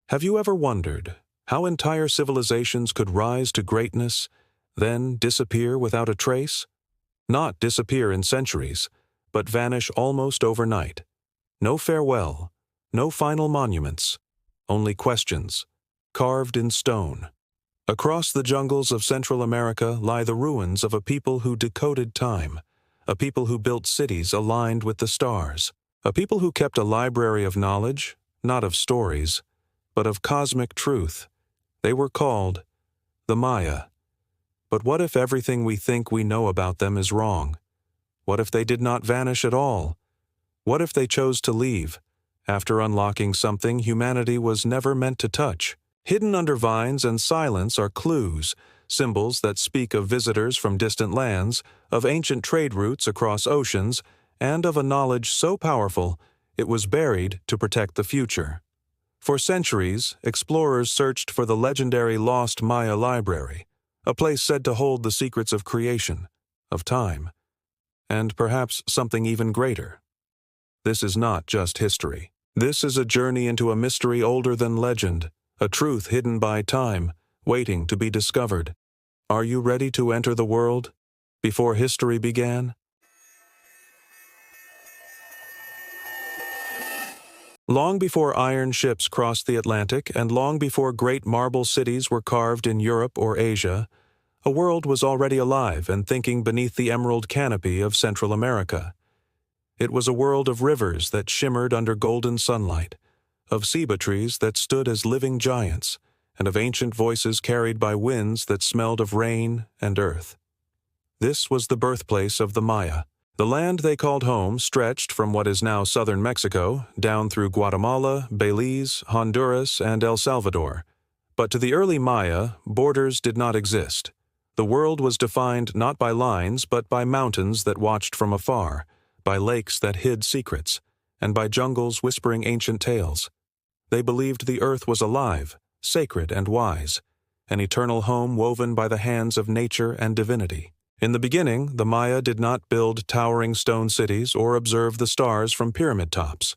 Have you ever wondered how entire civilizations could rise to greatness, then disappear without a trace? Not disappear in centuries, but vanish almost overnight. No farewell, no final monuments, only questions, carved in stone. Across the jungles of Central America lie the ruins of a people who decoded time, a people who built cities aligned with the stars, a people who kept a library of knowledge, not of stories, but of cosmic truth. They were called the Maya. But what if everything we think we know about them is wrong? What if they did not vanish at all? What if they chose to leave, after unlocking something humanity was never meant to touch? Hidden under vines and silence are clues, symbols that speak of visitors from distant lands, of ancient trade routes across oceans, and of a knowledge so powerful it was buried to protect the future. For centuries, explorers searched for the legendary lost Maya library, a place said to hold the secrets of creation, of time, and perhaps something even greater. This is not just history. This is a journey into a mystery older than legend, a truth hidden by time, waiting to be discovered. Are you ready to enter the world before history began? Long before iron ships crossed the Atlantic and long before great marble cities were carved in Europe or Asia, a world was already alive and thinking beneath the emerald canopy of Central America. It was a world of rivers that shimmered under golden sunlight, of ceiba trees that stood as living giants, and of ancient voices carried by winds that smelled of rain and earth. This was the birthplace of the Maya. The land they called home stretched from what is now southern Mexico down through Guatemala, Belize, Honduras, and El Salvador. But to the early Maya, borders did not exist. The world was defined not by lines but by mountains that watched from afar, by lakes that hid secrets, and by jungles whispering ancient tales. They believed the earth was alive, sacred and wise, an eternal home woven by the hands of nature and divinity. In the beginning, the Maya did not build towering stone cities or observe the stars from pyramid tops.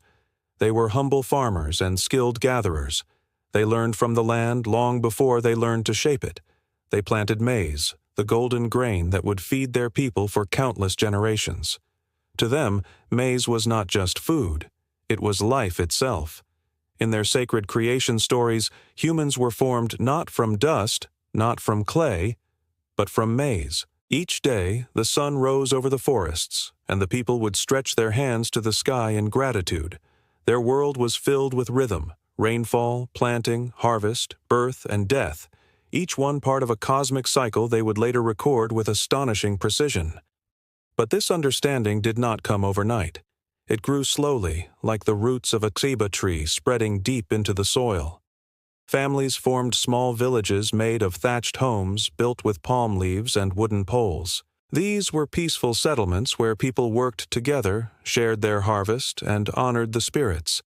They were humble farmers and skilled gatherers. They learned from the land long before they learned to shape it. They planted maize, the golden grain that would feed their people for countless generations. To them, maize was not just food, it was life itself. In their sacred creation stories, humans were formed not from dust, not from clay, but from maize. Each day, the sun rose over the forests, and the people would stretch their hands to the sky in gratitude. Their world was filled with rhythm, rainfall, planting, harvest, birth, and death, each one part of a cosmic cycle they would later record with astonishing precision. But this understanding did not come overnight. It grew slowly, like the roots of a ceiba tree spreading deep into the soil. Families formed small villages made of thatched homes built with palm leaves and wooden poles. These were peaceful settlements where people worked together, shared their harvest, and honored the spirits.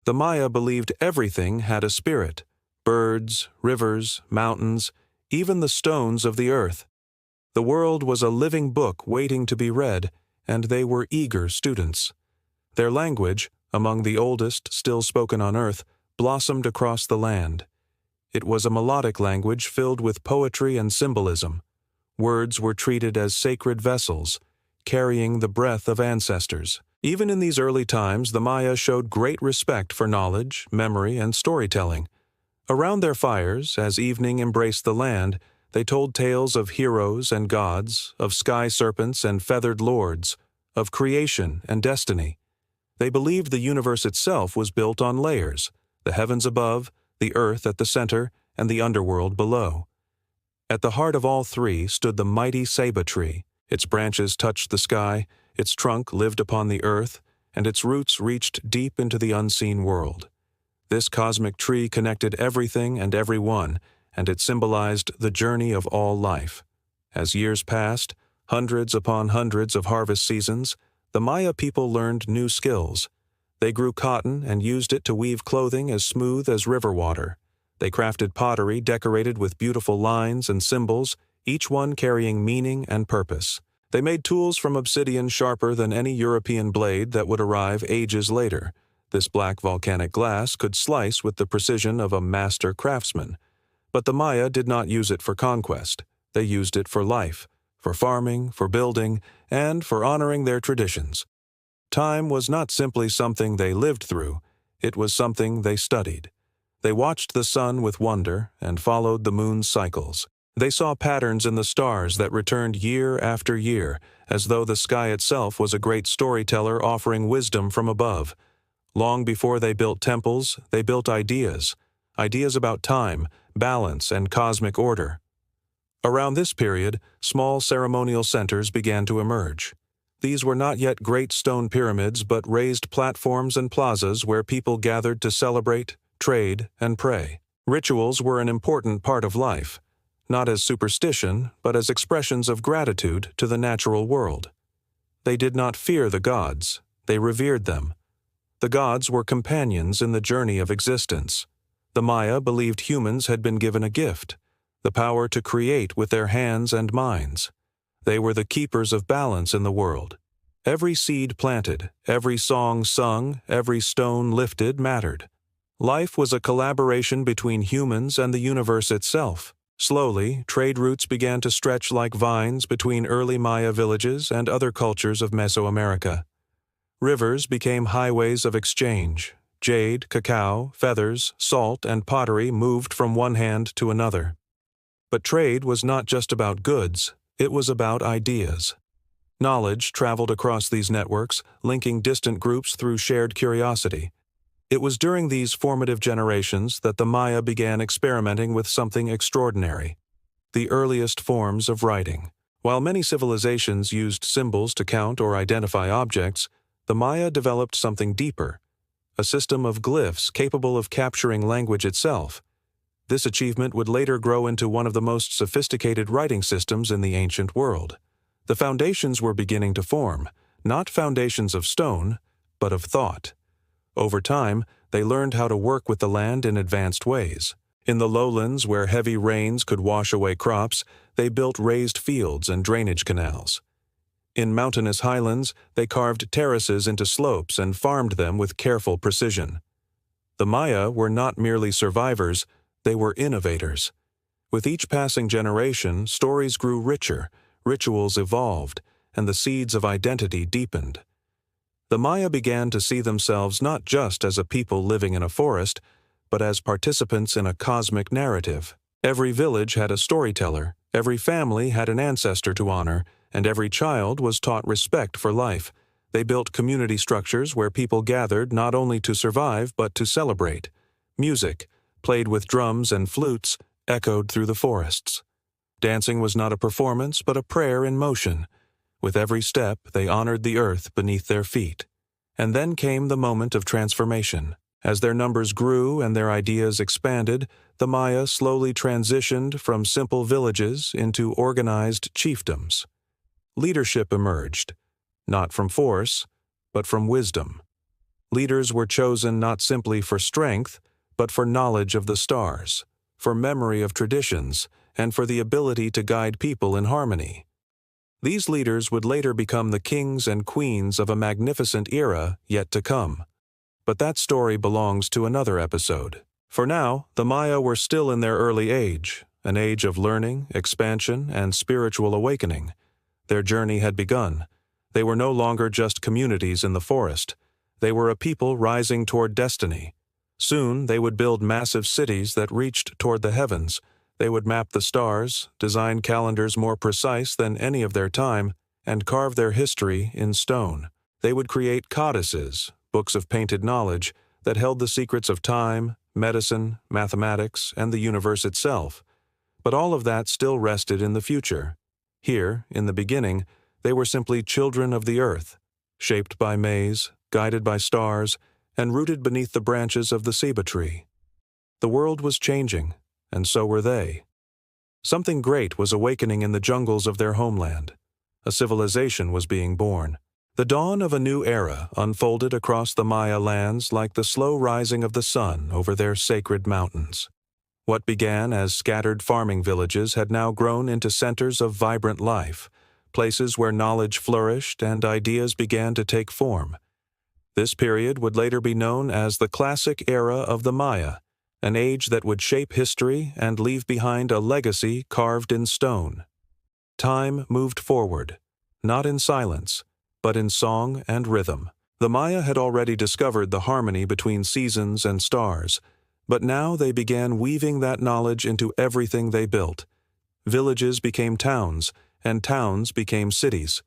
The Maya believed everything had a spirit: birds, rivers, mountains, even the stones of the earth. The world was a living book waiting to be read, and they were eager students. Their language, among the oldest still spoken on earth, blossomed across the land. It was a melodic language filled with poetry and symbolism. Words were treated as sacred vessels, carrying the breath of ancestors. Even in these early times, the Maya showed great respect for knowledge, memory, and storytelling. Around their fires, as evening embraced the land, they told tales of heroes and gods, of sky serpents and feathered lords, of creation and destiny. They believed the universe itself was built on layers: the heavens above, the earth at the center, and the underworld below. At the heart of all three stood the mighty ceiba tree. Its branches touched the sky, its trunk lived upon the earth, and its roots reached deep into the unseen world. This cosmic tree connected everything and everyone, and it symbolized the journey of all life. As years passed, hundreds upon hundreds of harvest seasons, the Maya people learned new skills. They grew cotton and used it to weave clothing as smooth as river water. They crafted pottery decorated with beautiful lines and symbols, each one carrying meaning and purpose. They made tools from obsidian sharper than any European blade that would arrive ages later. This black volcanic glass could slice with the precision of a master craftsman. But the Maya did not use it for conquest. They used it for life, for farming, for building, and for honoring their traditions. Time was not simply something they lived through, it was something they studied. They watched the sun with wonder and followed the moon's cycles. They saw patterns in the stars that returned year after year, as though the sky itself was a great storyteller offering wisdom from above. Long before they built temples, they built ideas about time, balance, and cosmic order. Around this period, small ceremonial centers began to emerge. These were not yet great stone pyramids, but raised platforms and plazas where people gathered to celebrate, trade, and pray. Rituals were an important part of life, not as superstition, but as expressions of gratitude to the natural world. They did not fear the gods, they revered them. The gods were companions in the journey of existence. The Maya believed humans had been given a gift, the power to create with their hands and minds. They were the keepers of balance in the world. Every seed planted, every song sung, every stone lifted mattered. Life was a collaboration between humans and the universe itself. Slowly, trade routes began to stretch like vines between early Maya villages and other cultures of Mesoamerica. Rivers became highways of exchange. Jade, cacao, feathers, salt, and pottery moved from one hand to another. But trade was not just about goods, it was about ideas. Knowledge traveled across these networks, linking distant groups through shared curiosity. It was during these formative generations that the Maya began experimenting with something extraordinary: the earliest forms of writing. While many civilizations used symbols to count or identify objects, the Maya developed something deeper: a system of glyphs capable of capturing language itself. This achievement would later grow into one of the most sophisticated writing systems in the ancient world. The foundations were beginning to form, not foundations of stone, but of thought. Over time, they learned how to work with the land in advanced ways. In the lowlands, where heavy rains could wash away crops, they built raised fields and drainage canals. In mountainous highlands, they carved terraces into slopes and farmed them with careful precision. The Maya were not merely survivors, they were innovators. With each passing generation, stories grew richer, rituals evolved, and the seeds of identity deepened. The Maya began to see themselves not just as a people living in a forest, but as participants in a cosmic narrative. Every village had a storyteller, every family had an ancestor to honor, and every child was taught respect for life. They built community structures where people gathered not only to survive but to celebrate. Music, played with drums and flutes, echoed through the forests. Dancing was not a performance but a prayer in motion. With every step, they honored the earth beneath their feet. And then came the moment of transformation. As their numbers grew and their ideas expanded, the Maya slowly transitioned from simple villages into organized chiefdoms. Leadership emerged, not from force, but from wisdom. Leaders were chosen not simply for strength, but for knowledge of the stars, for memory of traditions, and for the ability to guide people in harmony. These leaders would later become the kings and queens of a magnificent era yet to come. But that story belongs to another episode. For now, the Maya were still in their early age, an age of learning, expansion, and spiritual awakening. Their journey had begun. They were no longer just communities in the forest. They were a people rising toward destiny. Soon they would build massive cities that reached toward the heavens. They would map the stars, design calendars more precise than any of their time, and carve their history in stone. They would create codices, books of painted knowledge, that held the secrets of time, medicine, mathematics, and the universe itself. But all of that still rested in the future. Here, in the beginning, they were simply children of the earth, shaped by maize, guided by stars, and rooted beneath the branches of the ceiba tree. The world was changing, and so were they. Something great was awakening in the jungles of their homeland. A civilization was being born. The dawn of a new era unfolded across the Maya lands like the slow rising of the sun over their sacred mountains. What began as scattered farming villages had now grown into centers of vibrant life, places where knowledge flourished and ideas began to take form. This period would later be known as the Classic Era of the Maya, an age that would shape history and leave behind a legacy carved in stone. Time moved forward, not in silence, but in song and rhythm. The Maya had already discovered the harmony between seasons and stars, but now they began weaving that knowledge into everything they built. Villages became towns, and towns became cities,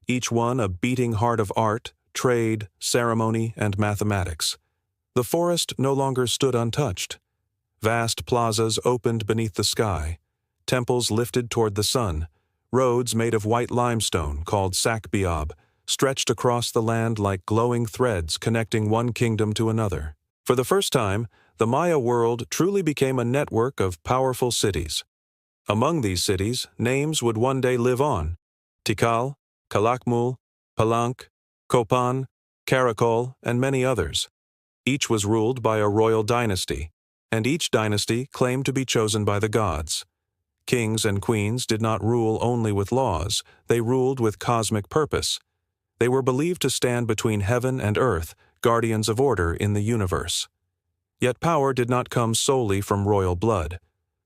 each one a beating heart of art, trade, ceremony, and mathematics. The forest no longer stood untouched. Vast plazas opened beneath the sky, temples lifted toward the sun, roads made of white limestone, called sakbiab, stretched across the land like glowing threads connecting one kingdom to another. For the first time, the Maya world truly became a network of powerful cities. Among these cities, names would one day live on: Tikal, Calakmul, Palenque, Copan, Caracol, and many others. Each was ruled by a royal dynasty, and each dynasty claimed to be chosen by the gods. Kings and queens did not rule only with laws, they ruled with cosmic purpose. They were believed to stand between heaven and earth, guardians of order in the universe. Yet power did not come solely from royal blood.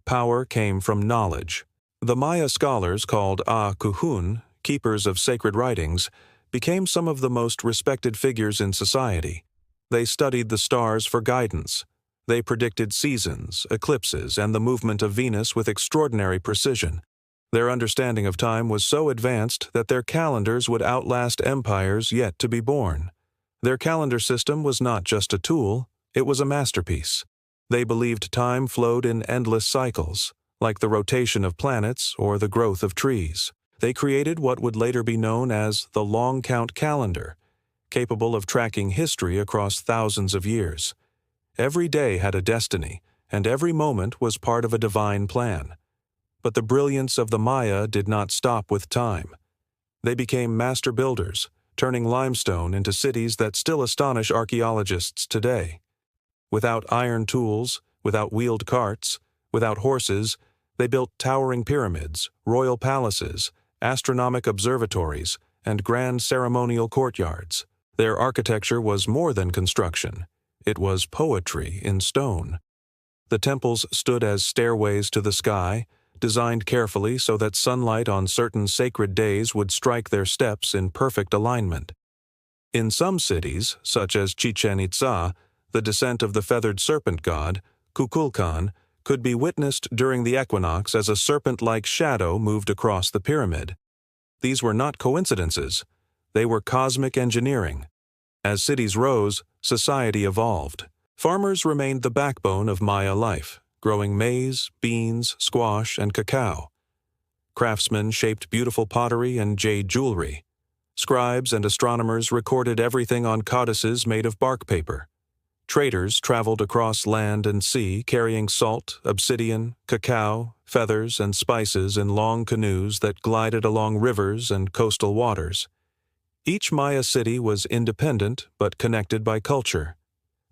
Power came from knowledge. The Maya scholars called Kuhun, keepers of sacred writings, became some of the most respected figures in society. They studied the stars for guidance. They predicted seasons, eclipses, and the movement of Venus with extraordinary precision. Their understanding of time was so advanced that their calendars would outlast empires yet to be born. Their calendar system was not just a tool, it was a masterpiece. They believed time flowed in endless cycles, like the rotation of planets or the growth of trees. They created what would later be known as the long count calendar, capable of tracking history across thousands of years. Every day had a destiny, and every moment was part of a divine plan. But the brilliance of the Maya did not stop with time. They became master builders, turning limestone into cities that still astonish archaeologists today. Without iron tools, without wheeled carts, without horses, they built towering pyramids, royal palaces, astronomic observatories, and grand ceremonial courtyards. Their architecture was more than construction. It was poetry in stone. The temples stood as stairways to the sky, designed carefully so that sunlight on certain sacred days would strike their steps in perfect alignment. In some cities, such as Chichen Itza, the descent of the feathered serpent god, Kukulkan, could be witnessed during the equinox as a serpent-like shadow moved across the pyramid. These were not coincidences. They were cosmic engineering. As cities rose, society evolved. Farmers remained the backbone of Maya life, growing maize, beans, squash, and cacao. Craftsmen shaped beautiful pottery and jade jewelry. Scribes and astronomers recorded everything on codices made of bark paper. Traders traveled across land and sea carrying salt, obsidian, cacao, feathers, and spices in long canoes that glided along rivers and coastal waters. Each Maya city was independent but connected by culture.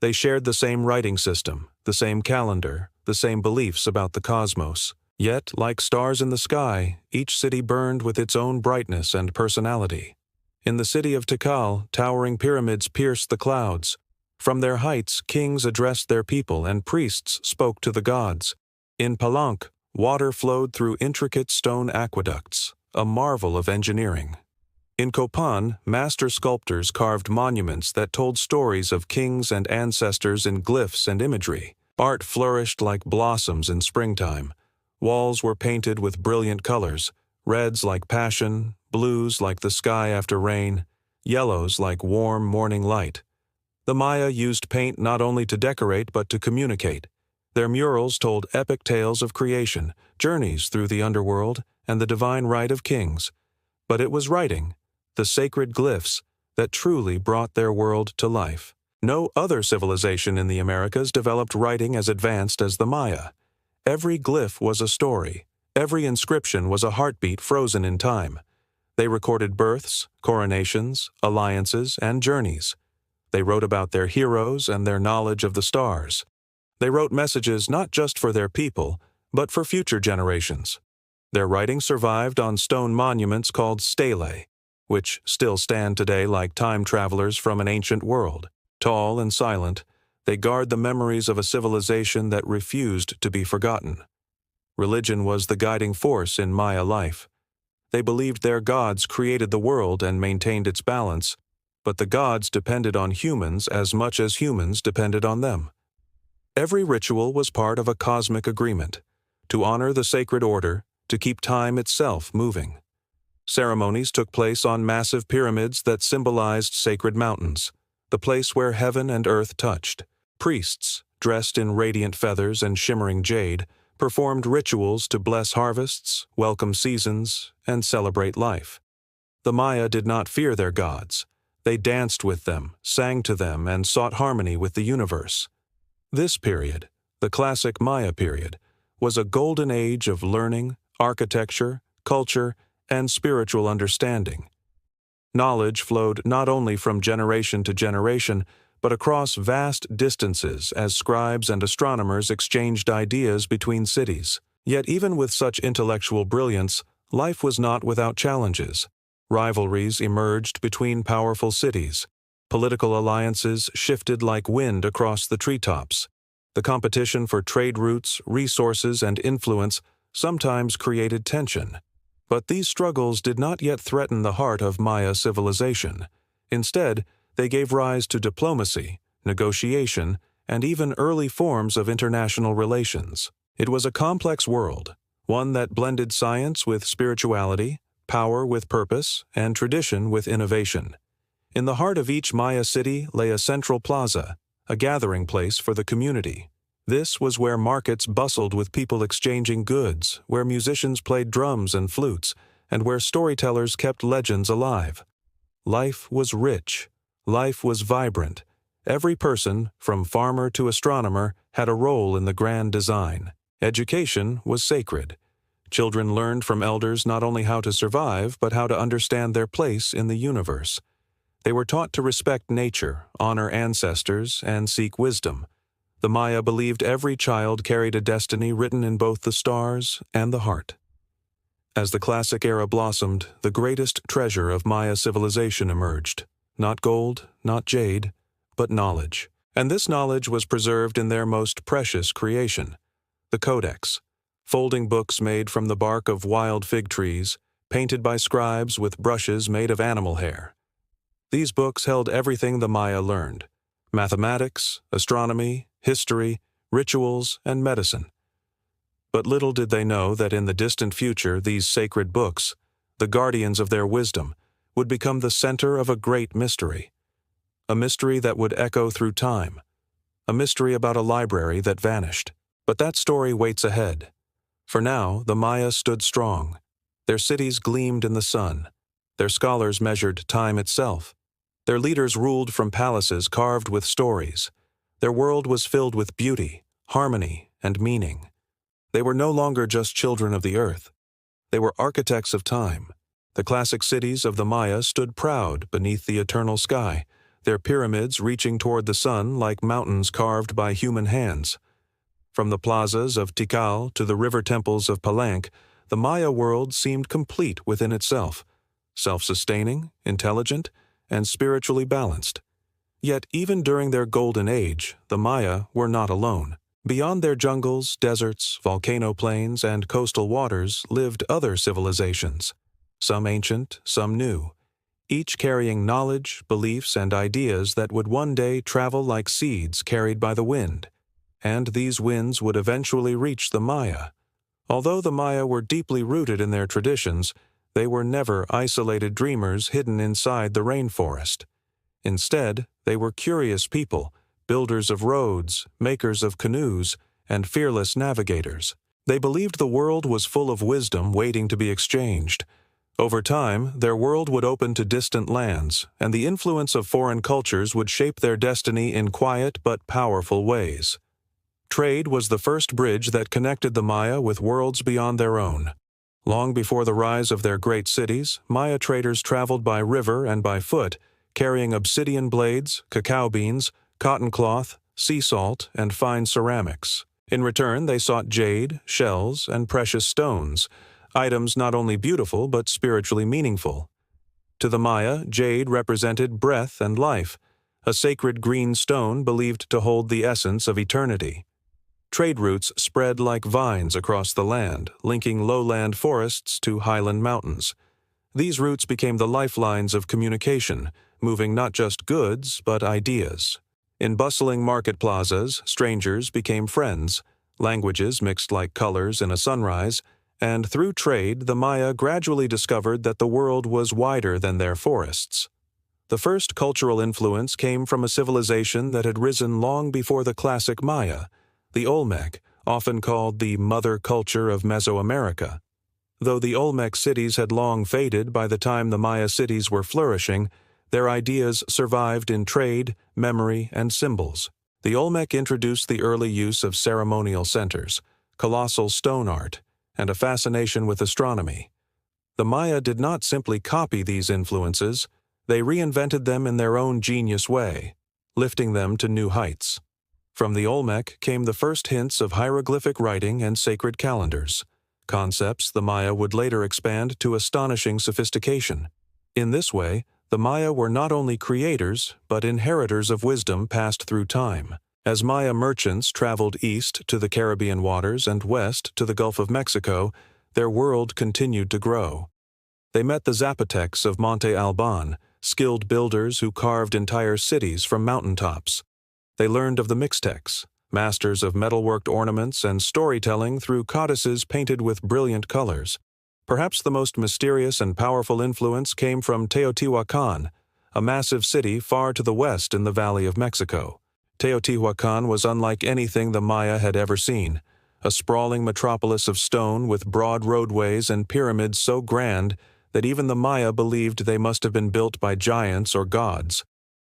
They shared the same writing system, the same calendar, the same beliefs about the cosmos. Yet, like stars in the sky, each city burned with its own brightness and personality. In the city of Tikal, towering pyramids pierced the clouds. From their heights, kings addressed their people and priests spoke to the gods. In Palenque, water flowed through intricate stone aqueducts, a marvel of engineering. In Copan, master sculptors carved monuments that told stories of kings and ancestors in glyphs and imagery. Art flourished like blossoms in springtime. Walls were painted with brilliant colors, reds like passion, blues like the sky after rain, yellows like warm morning light. The Maya used paint not only to decorate but to communicate. Their murals told epic tales of creation, journeys through the underworld, and the divine right of kings. But it was writing, the sacred glyphs, that truly brought their world to life. No other civilization in the Americas developed writing as advanced as the Maya. Every glyph was a story. Every inscription was a heartbeat frozen in time. They recorded births, coronations, alliances, and journeys. They wrote about their heroes and their knowledge of the stars. They wrote messages not just for their people, but for future generations. Their writing survived on stone monuments called stelae. which still stand today like time travelers from an ancient world. Tall and silent, they guard the memories of a civilization that refused to be forgotten. Religion was the guiding force in Maya life. They believed their gods created the world and maintained its balance, but the gods depended on humans as much as humans depended on them. Every ritual was part of a cosmic agreement, to honor the sacred order, to keep time itself moving. Ceremonies took place on massive pyramids that symbolized sacred mountains, the place where heaven and earth touched. Priests, dressed in radiant feathers and shimmering jade, performed rituals to bless harvests, welcome seasons, and celebrate life. The Maya did not fear their gods. They danced with them, sang to them, and sought harmony with the universe. This period, the classic Maya period, was a golden age of learning, architecture, culture, and spiritual understanding. Knowledge flowed not only from generation to generation, but across vast distances as scribes and astronomers exchanged ideas between cities. Yet even with such intellectual brilliance, life was not without challenges. Rivalries emerged between powerful cities. Political alliances shifted like wind across the treetops. The competition for trade routes, resources, and influence sometimes created tension. But these struggles did not yet threaten the heart of Maya civilization. Instead, they gave rise to diplomacy, negotiation, and even early forms of international relations. It was a complex world, one that blended science with spirituality, power with purpose, and tradition with innovation. In the heart of each Maya city lay a central plaza, a gathering place for the community. This was where markets bustled with people exchanging goods, where musicians played drums and flutes, and where storytellers kept legends alive. Life was rich. Life was vibrant. Every person, from farmer to astronomer, had a role in the grand design. Education was sacred. Children learned from elders not only how to survive, but how to understand their place in the universe. They were taught to respect nature, honor ancestors, and seek wisdom. The Maya believed every child carried a destiny written in both the stars and the heart. As the classic era blossomed, the greatest treasure of Maya civilization emerged. Not gold, not jade, but knowledge. And this knowledge was preserved in their most precious creation, the codex, folding books made from the bark of wild fig trees, painted by scribes with brushes made of animal hair. These books held everything the Maya learned: mathematics, astronomy, history, rituals, and medicine. But little did they know that in the distant future these sacred books, the guardians of their wisdom, would become the center of a great mystery. A mystery that would echo through time. A mystery about a library that vanished. But that story waits ahead. For now, the Maya stood strong. Their cities gleamed in the sun. Their scholars measured time itself. Their leaders ruled from palaces carved with stories. Their world was filled with beauty, harmony, and meaning. They were no longer just children of the earth. They were architects of time. The classic cities of the Maya stood proud beneath the eternal sky, their pyramids reaching toward the sun like mountains carved by human hands. From the plazas of Tikal to the river temples of Palenque, the Maya world seemed complete within itself, self-sustaining, intelligent, and spiritually balanced. Yet even during their golden age, the Maya were not alone. Beyond their jungles, deserts, volcano plains, and coastal waters lived other civilizations. Some ancient, some new, each carrying knowledge, beliefs, and ideas that would one day travel like seeds carried by the wind. And these winds would eventually reach the Maya. Although the Maya were deeply rooted in their traditions, they were never isolated dreamers hidden inside the rainforest. Instead, they were curious people, builders of roads, makers of canoes, and fearless navigators. They believed the world was full of wisdom waiting to be exchanged. Over time, their world would open to distant lands, and the influence of foreign cultures would shape their destiny in quiet but powerful ways. Trade was the first bridge that connected the Maya with worlds beyond their own. Long before the rise of their great cities, Maya traders traveled by river and by foot, carrying obsidian blades, cacao beans, cotton cloth, sea salt, and fine ceramics. In return, they sought jade, shells, and precious stones, items not only beautiful but spiritually meaningful. To the Maya, jade represented breath and life, a sacred green stone believed to hold the essence of eternity. Trade routes spread like vines across the land, linking lowland forests to highland mountains. These routes became the lifelines of communication, moving not just goods but ideas. In bustling market plazas, strangers became friends, languages mixed like colors in a sunrise, and through trade the Maya gradually discovered that the world was wider than their forests. The first cultural influence came from a civilization that had risen long before the classic Maya, the Olmec, often called the mother culture of Mesoamerica. Though the Olmec cities had long faded by the time the Maya cities were flourishing, their ideas survived in trade, memory, and symbols. The Olmec introduced the early use of ceremonial centers, colossal stone art, and a fascination with astronomy. The Maya did not simply copy these influences, they reinvented them in their own genius way, lifting them to new heights. From the Olmec came the first hints of hieroglyphic writing and sacred calendars, concepts the Maya would later expand to astonishing sophistication. In this way, the Maya were not only creators, but inheritors of wisdom passed through time. As Maya merchants traveled east to the Caribbean waters and west to the Gulf of Mexico, their world continued to grow. They met the Zapotecs of Monte Alban, skilled builders who carved entire cities from mountaintops. They learned of the Mixtecs, masters of metalworked ornaments and storytelling through codices painted with brilliant colors. Perhaps the most mysterious and powerful influence came from Teotihuacan, a massive city far to the west in the Valley of Mexico. Teotihuacan was unlike anything the Maya had ever seen, a sprawling metropolis of stone with broad roadways and pyramids so grand that even the Maya believed they must have been built by giants or gods.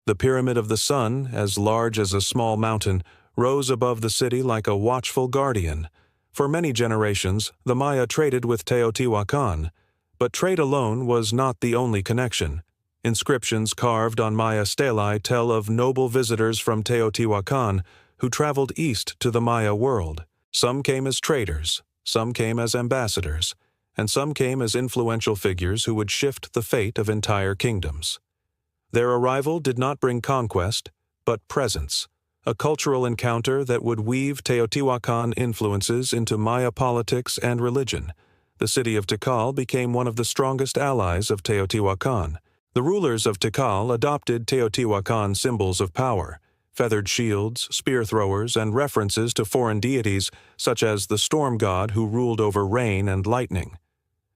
The Pyramid of the Sun, as large as a small mountain, rose above the city like a watchful guardian. For many generations, the Maya traded with Teotihuacan, but trade alone was not the only connection. Inscriptions carved on Maya stelae tell of noble visitors from Teotihuacan who traveled east to the Maya world. Some came as traders, some came as ambassadors, and some came as influential figures who would shift the fate of entire kingdoms. Their arrival did not bring conquest, but presence, a cultural encounter that would weave Teotihuacan influences into Maya politics and religion. The city of Tikal became one of the strongest allies of Teotihuacan. The rulers of Tikal adopted Teotihuacan symbols of power, feathered shields, spear throwers, and references to foreign deities such as the storm god who ruled over rain and lightning.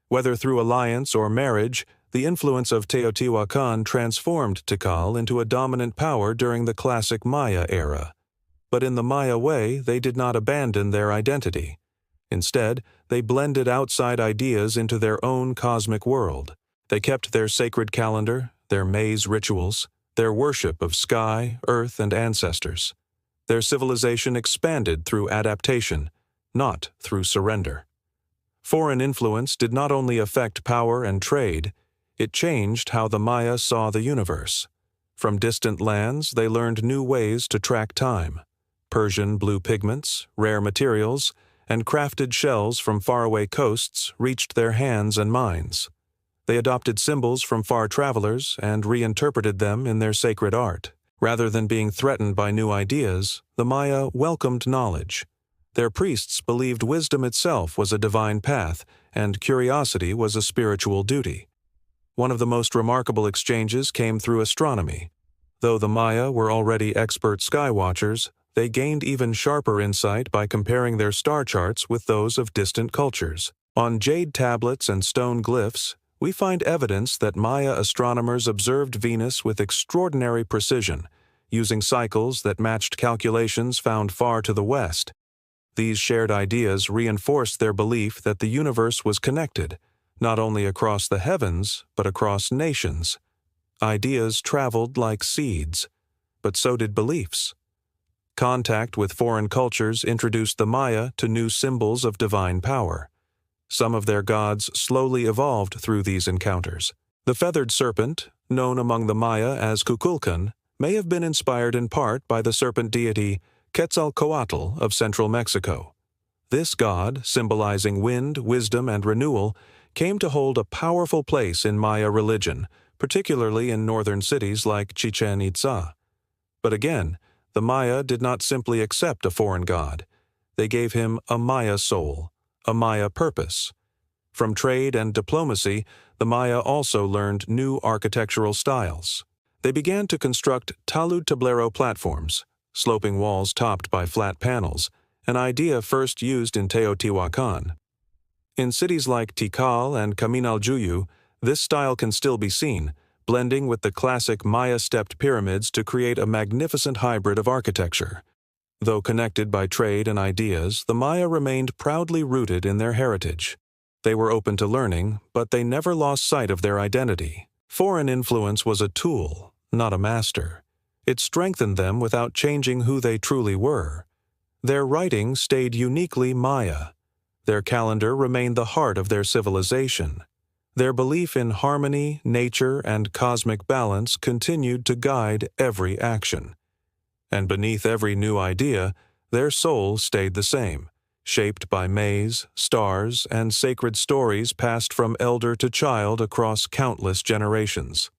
Whether through alliance or marriage, the influence of Teotihuacan transformed Tikal into a dominant power during the classic Maya era. But in the Maya way, they did not abandon their identity. Instead, they blended outside ideas into their own cosmic world. They kept their sacred calendar, their maize rituals, their worship of sky, earth, and ancestors. Their civilization expanded through adaptation, not through surrender. Foreign influence did not only affect power and trade, it changed how the Maya saw the universe. From distant lands, they learned new ways to track time. Persian blue pigments, rare materials, and crafted shells from faraway coasts reached their hands and minds. They adopted symbols from far travelers and reinterpreted them in their sacred art. Rather than being threatened by new ideas, the Maya welcomed knowledge. Their priests believed wisdom itself was a divine path, and curiosity was a spiritual duty. One of the most remarkable exchanges came through astronomy. Though the Maya were already expert skywatchers, they gained even sharper insight by comparing their star charts with those of distant cultures. On jade tablets and stone glyphs, we find evidence that Maya astronomers observed Venus with extraordinary precision, using cycles that matched calculations found far to the west. These shared ideas reinforced their belief that the universe was connected, not only across the heavens, but across nations. Ideas traveled like seeds, but so did beliefs. Contact with foreign cultures introduced the Maya to new symbols of divine power. Some of their gods slowly evolved through these encounters. The feathered serpent, known among the Maya as Kukulkan, may have been inspired in part by the serpent deity Quetzalcoatl of central Mexico. This god, symbolizing wind, wisdom, and renewal, came to hold a powerful place in Maya religion, particularly in northern cities like Chichen Itza. But again, the Maya did not simply accept a foreign god. They gave him a Maya soul, a Maya purpose. From trade and diplomacy, the Maya also learned new architectural styles. They began to construct talud tablero platforms, sloping walls topped by flat panels, an idea first used in Teotihuacan. In cities like Tikal and Caminaljuyu, this style can still be seen, blending with the classic Maya-stepped pyramids to create a magnificent hybrid of architecture. Though connected by trade and ideas, the Maya remained proudly rooted in their heritage. They were open to learning, but they never lost sight of their identity. Foreign influence was a tool, not a master. It strengthened them without changing who they truly were. Their writing stayed uniquely Maya. Their calendar remained the heart of their civilization. Their belief in harmony, nature, and cosmic balance continued to guide every action. And beneath every new idea, their soul stayed the same, shaped by maize, stars, and sacred stories passed from elder to child across countless generations.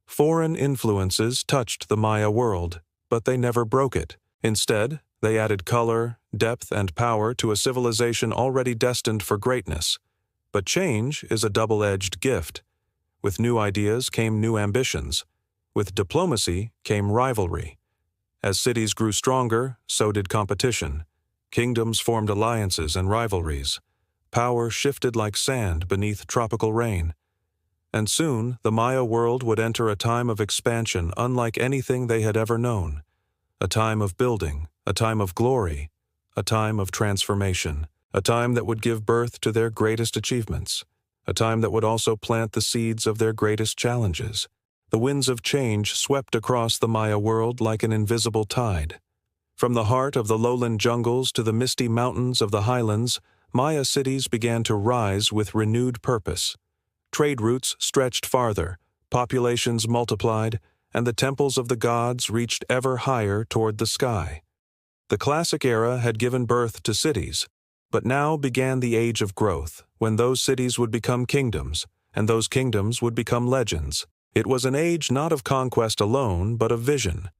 Foreign influences touched the Maya world, but they never broke it. Instead, they added color, depth, and power to a civilization already destined for greatness. But change is a double-edged gift. With new ideas came new ambitions. With diplomacy came rivalry. As cities grew stronger, so did competition. Kingdoms formed alliances and rivalries. Power shifted like sand beneath tropical rain. And soon, the Maya world would enter a time of expansion unlike anything they had ever known. A time of building, a time of glory, a time of transformation, a time that would give birth to their greatest achievements, a time that would also plant the seeds of their greatest challenges. The winds of change swept across the Maya world like an invisible tide. From the heart of the lowland jungles to the misty mountains of the highlands, Maya cities began to rise with renewed purpose. Trade routes stretched farther, populations multiplied, and the temples of the gods reached ever higher toward the sky. The classic era had given birth to cities, but now began the age of growth, when those cities would become kingdoms, and those kingdoms would become legends. It was an age not of conquest alone, but of vision.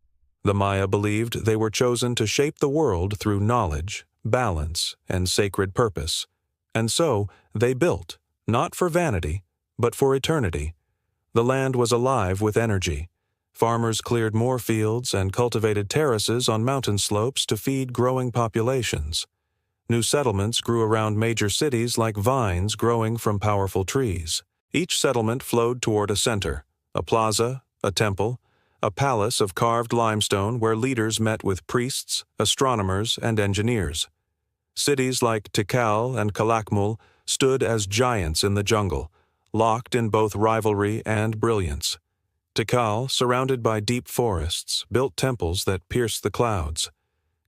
The Maya believed they were chosen to shape the world through knowledge, balance, and sacred purpose. And so they built, not for vanity, but for eternity. The land was alive with energy. Farmers cleared more fields and cultivated terraces on mountain slopes to feed growing populations. New settlements grew around major cities like vines growing from powerful trees. Each settlement flowed toward a center, a plaza, a temple, a palace of carved limestone where leaders met with priests, astronomers, and engineers. Cities like Tikal and Calakmul stood as giants in the jungle, locked in both rivalry and brilliance. Tikal, surrounded by deep forests, built temples that pierced the clouds.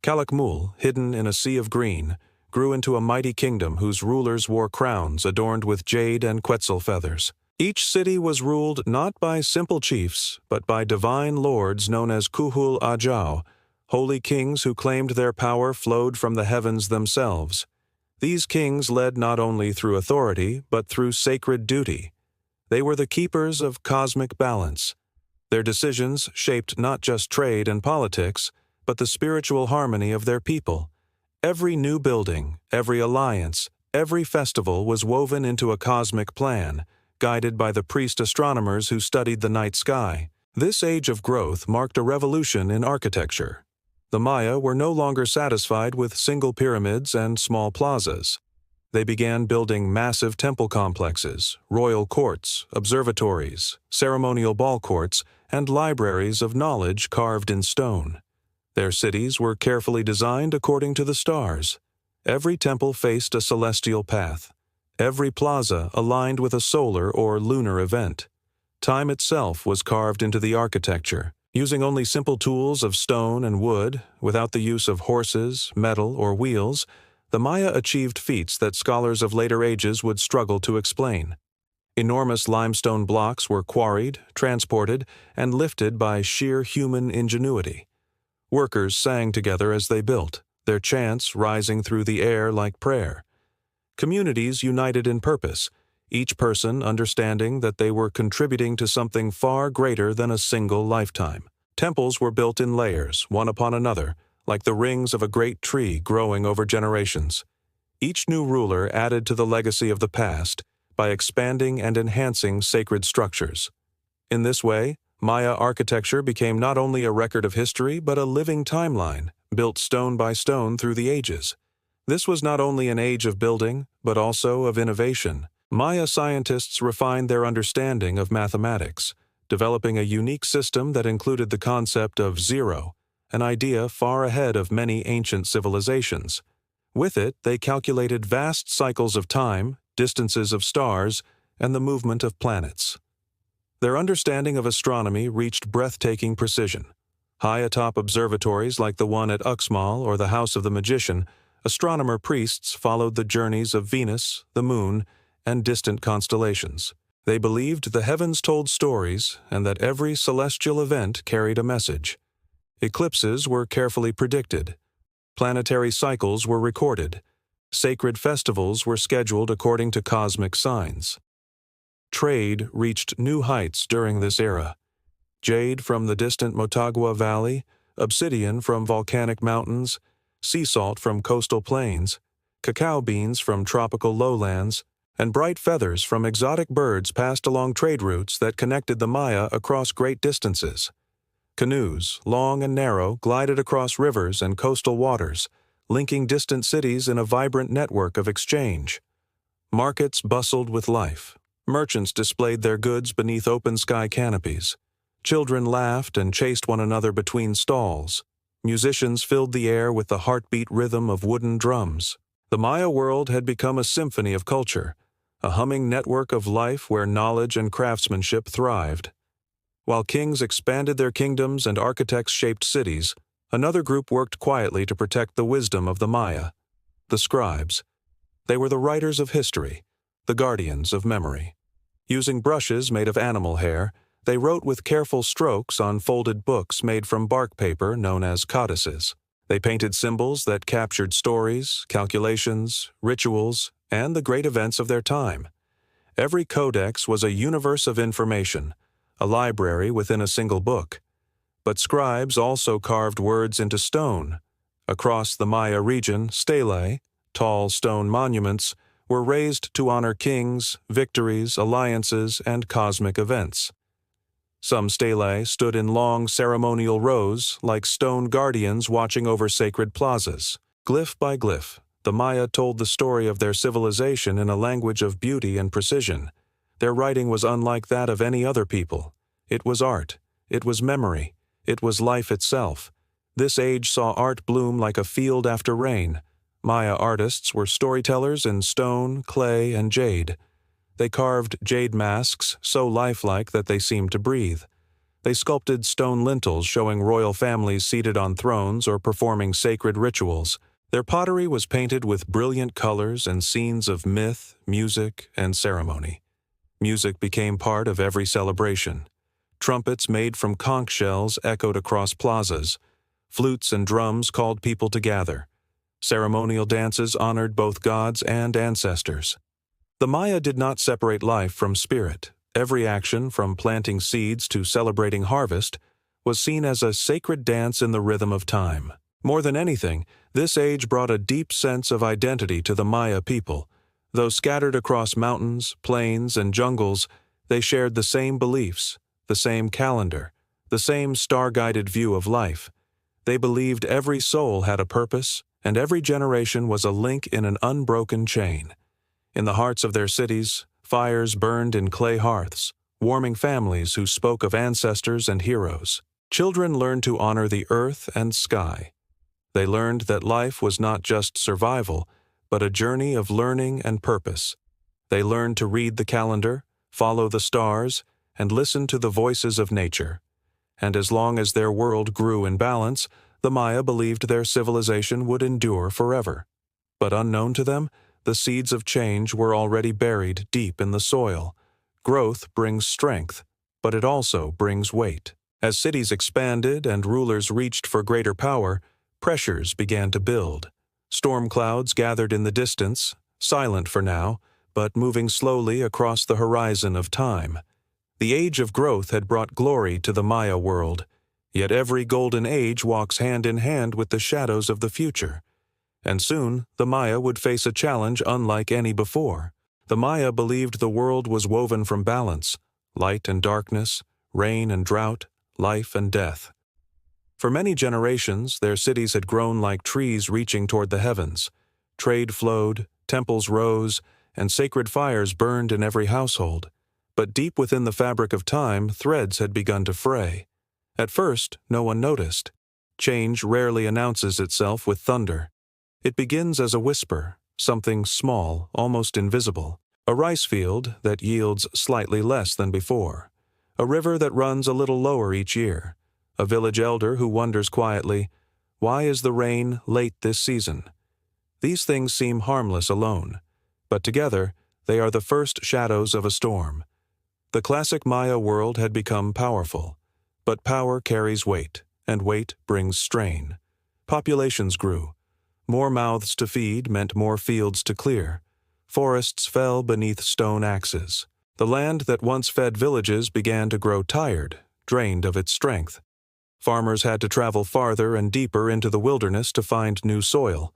Calakmul, hidden in a sea of green, grew into a mighty kingdom whose rulers wore crowns adorned with jade and quetzal feathers. Each city was ruled not by simple chiefs, but by divine lords known as Kuhul Ajau, holy kings who claimed their power flowed from the heavens themselves. These kings led not only through authority, but through sacred duty. They were the keepers of cosmic balance. Their decisions shaped not just trade and politics, but the spiritual harmony of their people. Every new building, every alliance, every festival was woven into a cosmic plan, guided by the priest astronomers who studied the night sky. This age of growth marked a revolution in architecture. The Maya were no longer satisfied with single pyramids and small plazas. They began building massive temple complexes, royal courts, observatories, ceremonial ball courts, and libraries of knowledge carved in stone. Their cities were carefully designed according to the stars. Every temple faced a celestial path. Every plaza aligned with a solar or lunar event. Time itself was carved into the architecture, using only simple tools of stone and wood, without the use of horses, metal, or wheels. The Maya achieved feats that scholars of later ages would struggle to explain. Enormous limestone blocks were quarried, transported, and lifted by sheer human ingenuity. Workers sang together as they built, their chants rising through the air like prayer. Communities united in purpose, each person understanding that they were contributing to something far greater than a single lifetime. Temples were built in layers, one upon another, like the rings of a great tree growing over generations. Each new ruler added to the legacy of the past by expanding and enhancing sacred structures. In this way, Maya architecture became not only a record of history but a living timeline, built stone by stone through the ages. This was not only an age of building, but also of innovation. Maya scientists refined their understanding of mathematics, developing a unique system that included the concept of zero, an idea far ahead of many ancient civilizations. With it, they calculated vast cycles of time, distances of stars, and the movement of planets. Their understanding of astronomy reached breathtaking precision. High atop observatories like the one at Uxmal or the House of the Magician, astronomer priests followed the journeys of Venus, the Moon, and distant constellations. They believed the heavens told stories and that every celestial event carried a message. Eclipses were carefully predicted. Planetary cycles were recorded. Sacred festivals were scheduled according to cosmic signs. Trade reached new heights during this era. Jade from the distant Motagua Valley, obsidian from volcanic mountains, sea salt from coastal plains, cacao beans from tropical lowlands, and bright feathers from exotic birds passed along trade routes that connected the Maya across great distances. Canoes, long and narrow, glided across rivers and coastal waters, linking distant cities in a vibrant network of exchange. Markets bustled with life. Merchants displayed their goods beneath open-sky canopies. Children laughed and chased one another between stalls. Musicians filled the air with the heartbeat rhythm of wooden drums. The Maya world had become a symphony of culture, a humming network of life where knowledge and craftsmanship thrived. While kings expanded their kingdoms and architects shaped cities, another group worked quietly to protect the wisdom of the Maya: the scribes. They were the writers of history, the guardians of memory. Using brushes made of animal hair, they wrote with careful strokes on folded books made from bark paper known as codices. They painted symbols that captured stories, calculations, rituals, and the great events of their time. Every codex was a universe of information, a library within a single book. But scribes also carved words into stone. Across the Maya region, stelae, tall stone monuments, were raised to honor kings, victories, alliances, and cosmic events. Some stelae stood in long ceremonial rows, like stone guardians watching over sacred plazas. Glyph by glyph, the Maya told the story of their civilization in a language of beauty and precision. Their writing was unlike that of any other people. It was art. It was memory. It was life itself. This age saw art bloom like a field after rain. Maya artists were storytellers in stone, clay, and jade. They carved jade masks so lifelike that they seemed to breathe. They sculpted stone lintels showing royal families seated on thrones or performing sacred rituals. Their pottery was painted with brilliant colors and scenes of myth, music, and ceremony. Music became part of every celebration. Trumpets made from conch shells echoed across plazas. Flutes and drums called people to gather. Ceremonial dances honored both gods and ancestors. The Maya did not separate life from spirit. Every action, from planting seeds to celebrating harvest, was seen as a sacred dance in the rhythm of time. More than anything, this age brought a deep sense of identity to the Maya people. Though scattered across mountains, plains, and jungles, they shared the same beliefs, the same calendar, the same star-guided view of life. They believed every soul had a purpose, and every generation was a link in an unbroken chain. In the hearts of their cities, fires burned in clay hearths, warming families who spoke of ancestors and heroes. Children learned to honor the earth and sky. They learned that life was not just survival, but a journey of learning and purpose. They learned to read the calendar, follow the stars, and listen to the voices of nature. And as long as their world grew in balance, the Maya believed their civilization would endure forever. But unknown to them, the seeds of change were already buried deep in the soil. Growth brings strength, but it also brings weight. As cities expanded and rulers reached for greater power, pressures began to build. Storm clouds gathered in the distance, silent for now, but moving slowly across the horizon of time. The age of growth had brought glory to the Maya world, yet every golden age walks hand in hand with the shadows of the future. And soon, the Maya would face a challenge unlike any before. The Maya believed the world was woven from balance, light and darkness, rain and drought, life and death. For many generations, their cities had grown like trees reaching toward the heavens. Trade flowed, temples rose, and sacred fires burned in every household. But deep within the fabric of time, threads had begun to fray. At first, no one noticed. Change rarely announces itself with thunder. It begins as a whisper, something small, almost invisible. A rice field that yields slightly less than before. A river that runs a little lower each year. A village elder who wonders quietly, "Why is the rain late this season?" These things seem harmless alone, but together they are the first shadows of a storm. The classic Maya world had become powerful, but power carries weight, and weight brings strain. Populations grew. More mouths to feed meant more fields to clear. Forests fell beneath stone axes. The land that once fed villages began to grow tired, drained of its strength. Farmers had to travel farther and deeper into the wilderness to find new soil.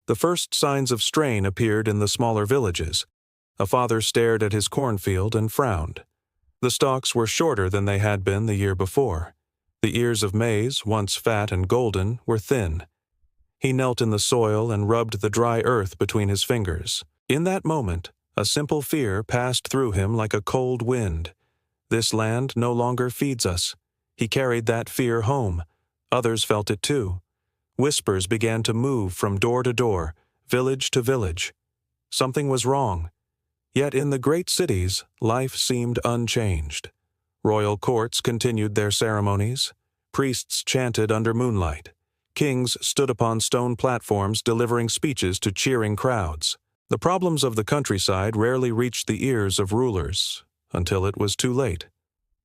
The first signs of strain appeared in the smaller villages. A father stared at his cornfield and frowned. The stalks were shorter than they had been the year before. The ears of maize, once fat and golden, were thin. He knelt in the soil and rubbed the dry earth between his fingers. In that moment, a simple fear passed through him like a cold wind. This land no longer feeds us. He carried that fear home. Others felt it too. Whispers began to move from door to door, village to village. Something was wrong. Yet in the great cities, life seemed unchanged. Royal courts continued their ceremonies. Priests chanted under moonlight. Kings stood upon stone platforms delivering speeches to cheering crowds. The problems of the countryside rarely reached the ears of rulers, until it was too late.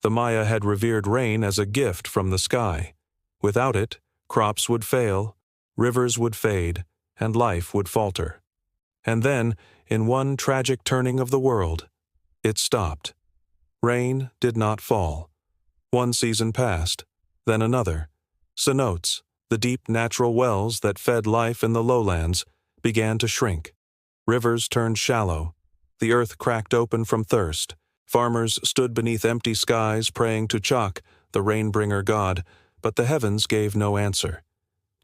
The Maya had revered rain as a gift from the sky. Without it, crops would fail, rivers would fade, and life would falter. And then, in one tragic turning of the world, it stopped. Rain did not fall. One season passed, then another. Cenotes, the deep natural wells that fed life in the lowlands, began to shrink. Rivers turned shallow. The earth cracked open from thirst. Farmers stood beneath empty skies praying to Chak, the rain-bringer god, but the heavens gave no answer.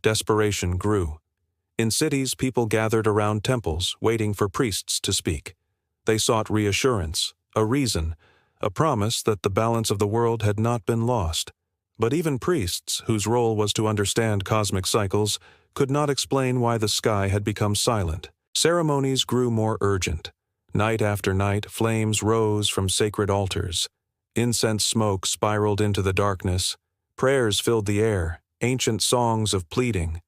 Desperation grew. In cities, people gathered around temples, waiting for priests to speak. They sought reassurance, a reason, a promise that the balance of the world had not been lost. But even priests, whose role was to understand cosmic cycles, could not explain why the sky had become silent. Ceremonies grew more urgent. Night after night, flames rose from sacred altars. Incense smoke spiraled into the darkness. Prayers filled the air, ancient songs of pleading.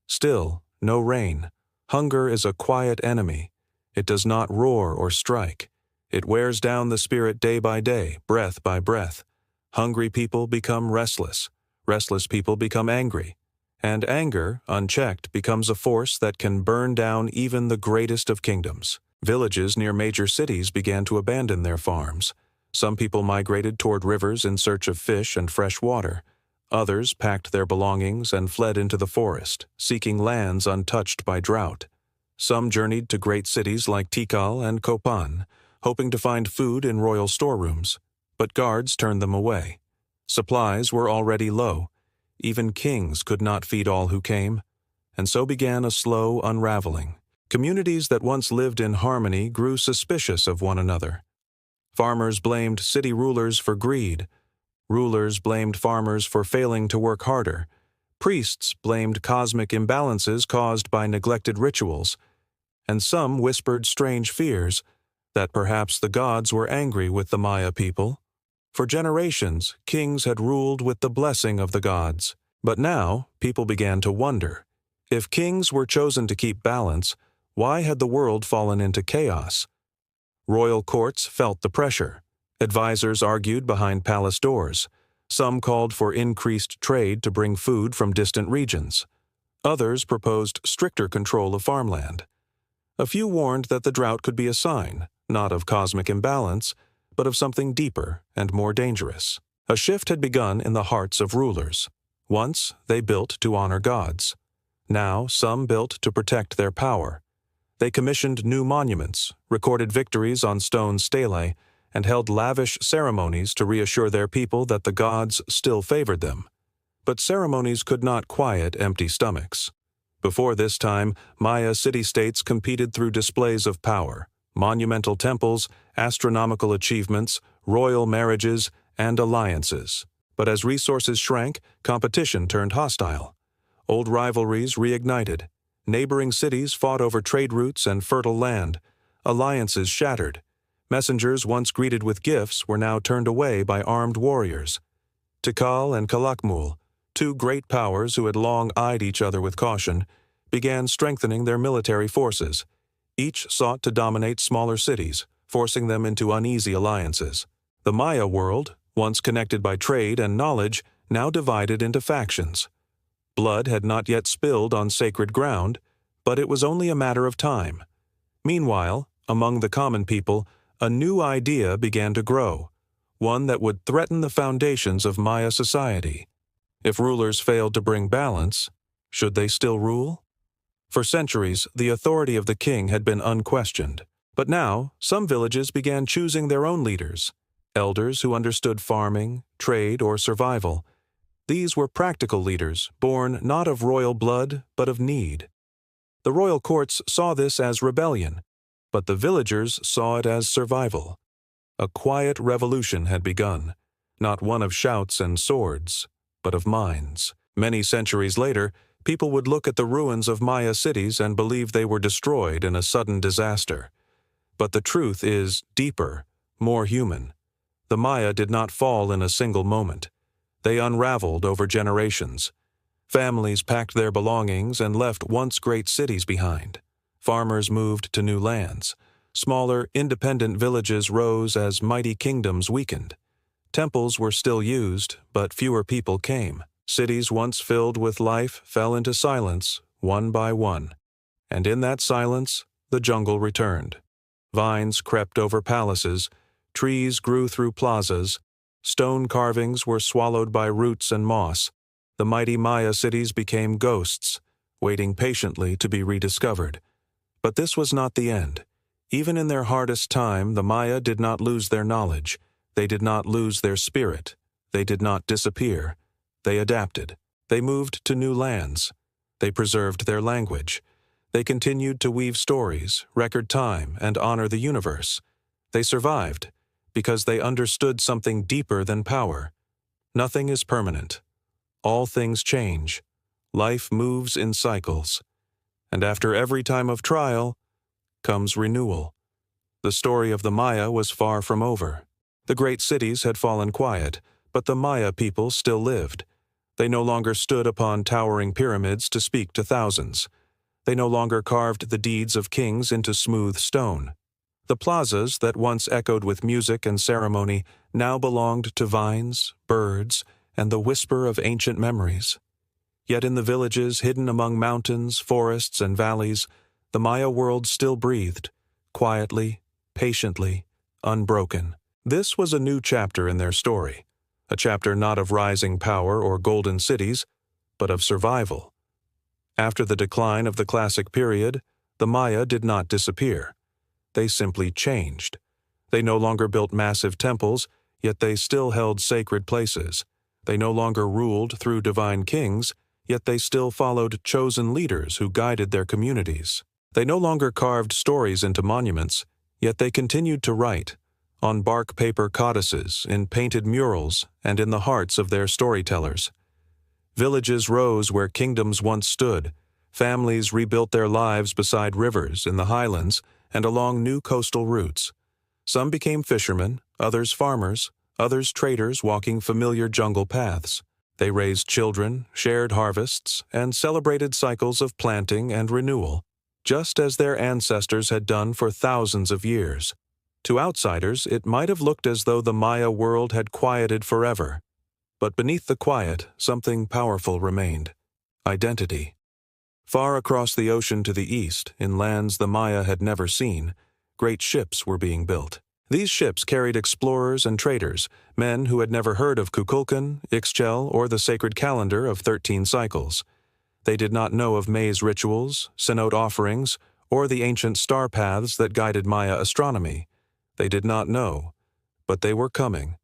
Still, no rain. Hunger is a quiet enemy. It does not roar or strike. It wears down the spirit day by day, breath by breath. Hungry people become restless. Restless people become angry. And anger, unchecked, becomes a force that can burn down even the greatest of kingdoms. Villages near major cities began to abandon their farms. Some people migrated toward rivers in search of fish and fresh water. Others packed their belongings and fled into the forest, seeking lands untouched by drought. Some journeyed to great cities like Tikal and Kopan, hoping to find food in royal storerooms, but guards turned them away. Supplies were already low. Even kings could not feed all who came, and so began a slow unraveling. Communities that once lived in harmony grew suspicious of one another. Farmers blamed city rulers for greed. Rulers blamed farmers for failing to work harder. Priests blamed cosmic imbalances caused by neglected rituals. And some whispered strange fears that perhaps the gods were angry with the Maya people. For generations, kings had ruled with the blessing of the gods. But now, people began to wonder. If kings were chosen to keep balance, why had the world fallen into chaos? Royal courts felt the pressure. Advisors argued behind palace doors. Some called for increased trade to bring food from distant regions. Others proposed stricter control of farmland. A few warned that the drought could be a sign, not of cosmic imbalance, but of something deeper and more dangerous. A shift had begun in the hearts of rulers. Once, they built to honor gods. Now, some built to protect their power. They commissioned new monuments, recorded victories on stone stelae, and held lavish ceremonies to reassure their people that the gods still favored them. But ceremonies could not quiet empty stomachs. Before this time, Maya city-states competed through displays of power, monumental temples, astronomical achievements, royal marriages, and alliances. But as resources shrank, competition turned hostile. Old rivalries reignited. Neighboring cities fought over trade routes and fertile land. Alliances shattered. Messengers once greeted with gifts were now turned away by armed warriors. Tikal and Calakmul, two great powers who had long eyed each other with caution, began strengthening their military forces. Each sought to dominate smaller cities, forcing them into uneasy alliances. The Maya world, once connected by trade and knowledge, now divided into factions. Blood had not yet spilled on sacred ground, but it was only a matter of time. Meanwhile, among the common people, a new idea began to grow, one that would threaten the foundations of Maya society. If rulers failed to bring balance, should they still rule? For centuries, the authority of the king had been unquestioned. But now, some villages began choosing their own leaders, elders who understood farming, trade, or survival. These were practical leaders, born not of royal blood, but of need. The royal courts saw this as rebellion, but the villagers saw it as survival. A quiet revolution had begun, not one of shouts and swords, but of minds. Many centuries later, people would look at the ruins of Maya cities and believe they were destroyed in a sudden disaster. But the truth is deeper, more human. The Maya did not fall in a single moment. They unraveled over generations. Families packed their belongings and left once great cities behind. Farmers moved to new lands. Smaller, independent villages rose as mighty kingdoms weakened. Temples were still used, but fewer people came. Cities once filled with life fell into silence, one by one. And in that silence, the jungle returned. Vines crept over palaces, trees grew through plazas, stone carvings were swallowed by roots and moss. The mighty Maya cities became ghosts, waiting patiently to be rediscovered. But this was not the end. Even in their hardest time, the Maya did not lose their knowledge. They did not lose their spirit. They did not disappear. They adapted. They moved to new lands. They preserved their language. They continued to weave stories, record time, and honor the universe. They survived because they understood something deeper than power. Nothing is permanent. All things change. Life moves in cycles. And after every time of trial comes renewal. The story of the Maya was far from over. The great cities had fallen quiet, but the Maya people still lived. They no longer stood upon towering pyramids to speak to thousands. They no longer carved the deeds of kings into smooth stone. The plazas that once echoed with music and ceremony now belonged to vines, birds, and the whisper of ancient memories. Yet in the villages hidden among mountains, forests, and valleys, the Maya world still breathed, quietly, patiently, unbroken. This was a new chapter in their story, a chapter not of rising power or golden cities, but of survival. After the decline of the classic period, the Maya did not disappear. They simply changed. They no longer built massive temples, yet they still held sacred places. They no longer ruled through divine kings, yet they still followed chosen leaders who guided their communities. They no longer carved stories into monuments, yet they continued to write, on bark paper codices, in painted murals, and in the hearts of their storytellers. Villages rose where kingdoms once stood. Families rebuilt their lives beside rivers, in the highlands, and along new coastal routes. Some became fishermen, others farmers, others traders walking familiar jungle paths. They raised children, shared harvests, and celebrated cycles of planting and renewal, just as their ancestors had done for thousands of years. To outsiders, it might have looked as though the Maya world had quieted forever. But beneath the quiet, something powerful remained: identity. Far across the ocean to the east, in lands the Maya had never seen, Great ships were being built. These ships carried explorers and traders, men who had never heard of Kukulkan, Ixchel, or the sacred calendar of 13 cycles. They did not know of maize rituals, cenote offerings, or the ancient star paths that guided Maya astronomy. They did not know, but they were coming.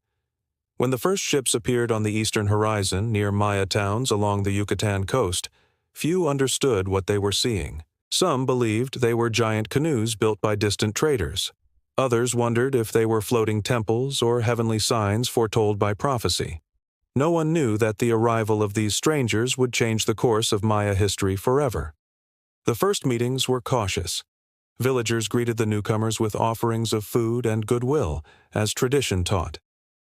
When the first ships appeared on the eastern horizon near Maya towns along the Yucatan coast, few understood what they were seeing. Some believed they were giant canoes built by distant traders. Others wondered if they were floating temples or heavenly signs foretold by prophecy. No one knew that the arrival of these strangers would change the course of Maya history forever. The first meetings were cautious. Villagers greeted the newcomers with offerings of food and goodwill, as tradition taught.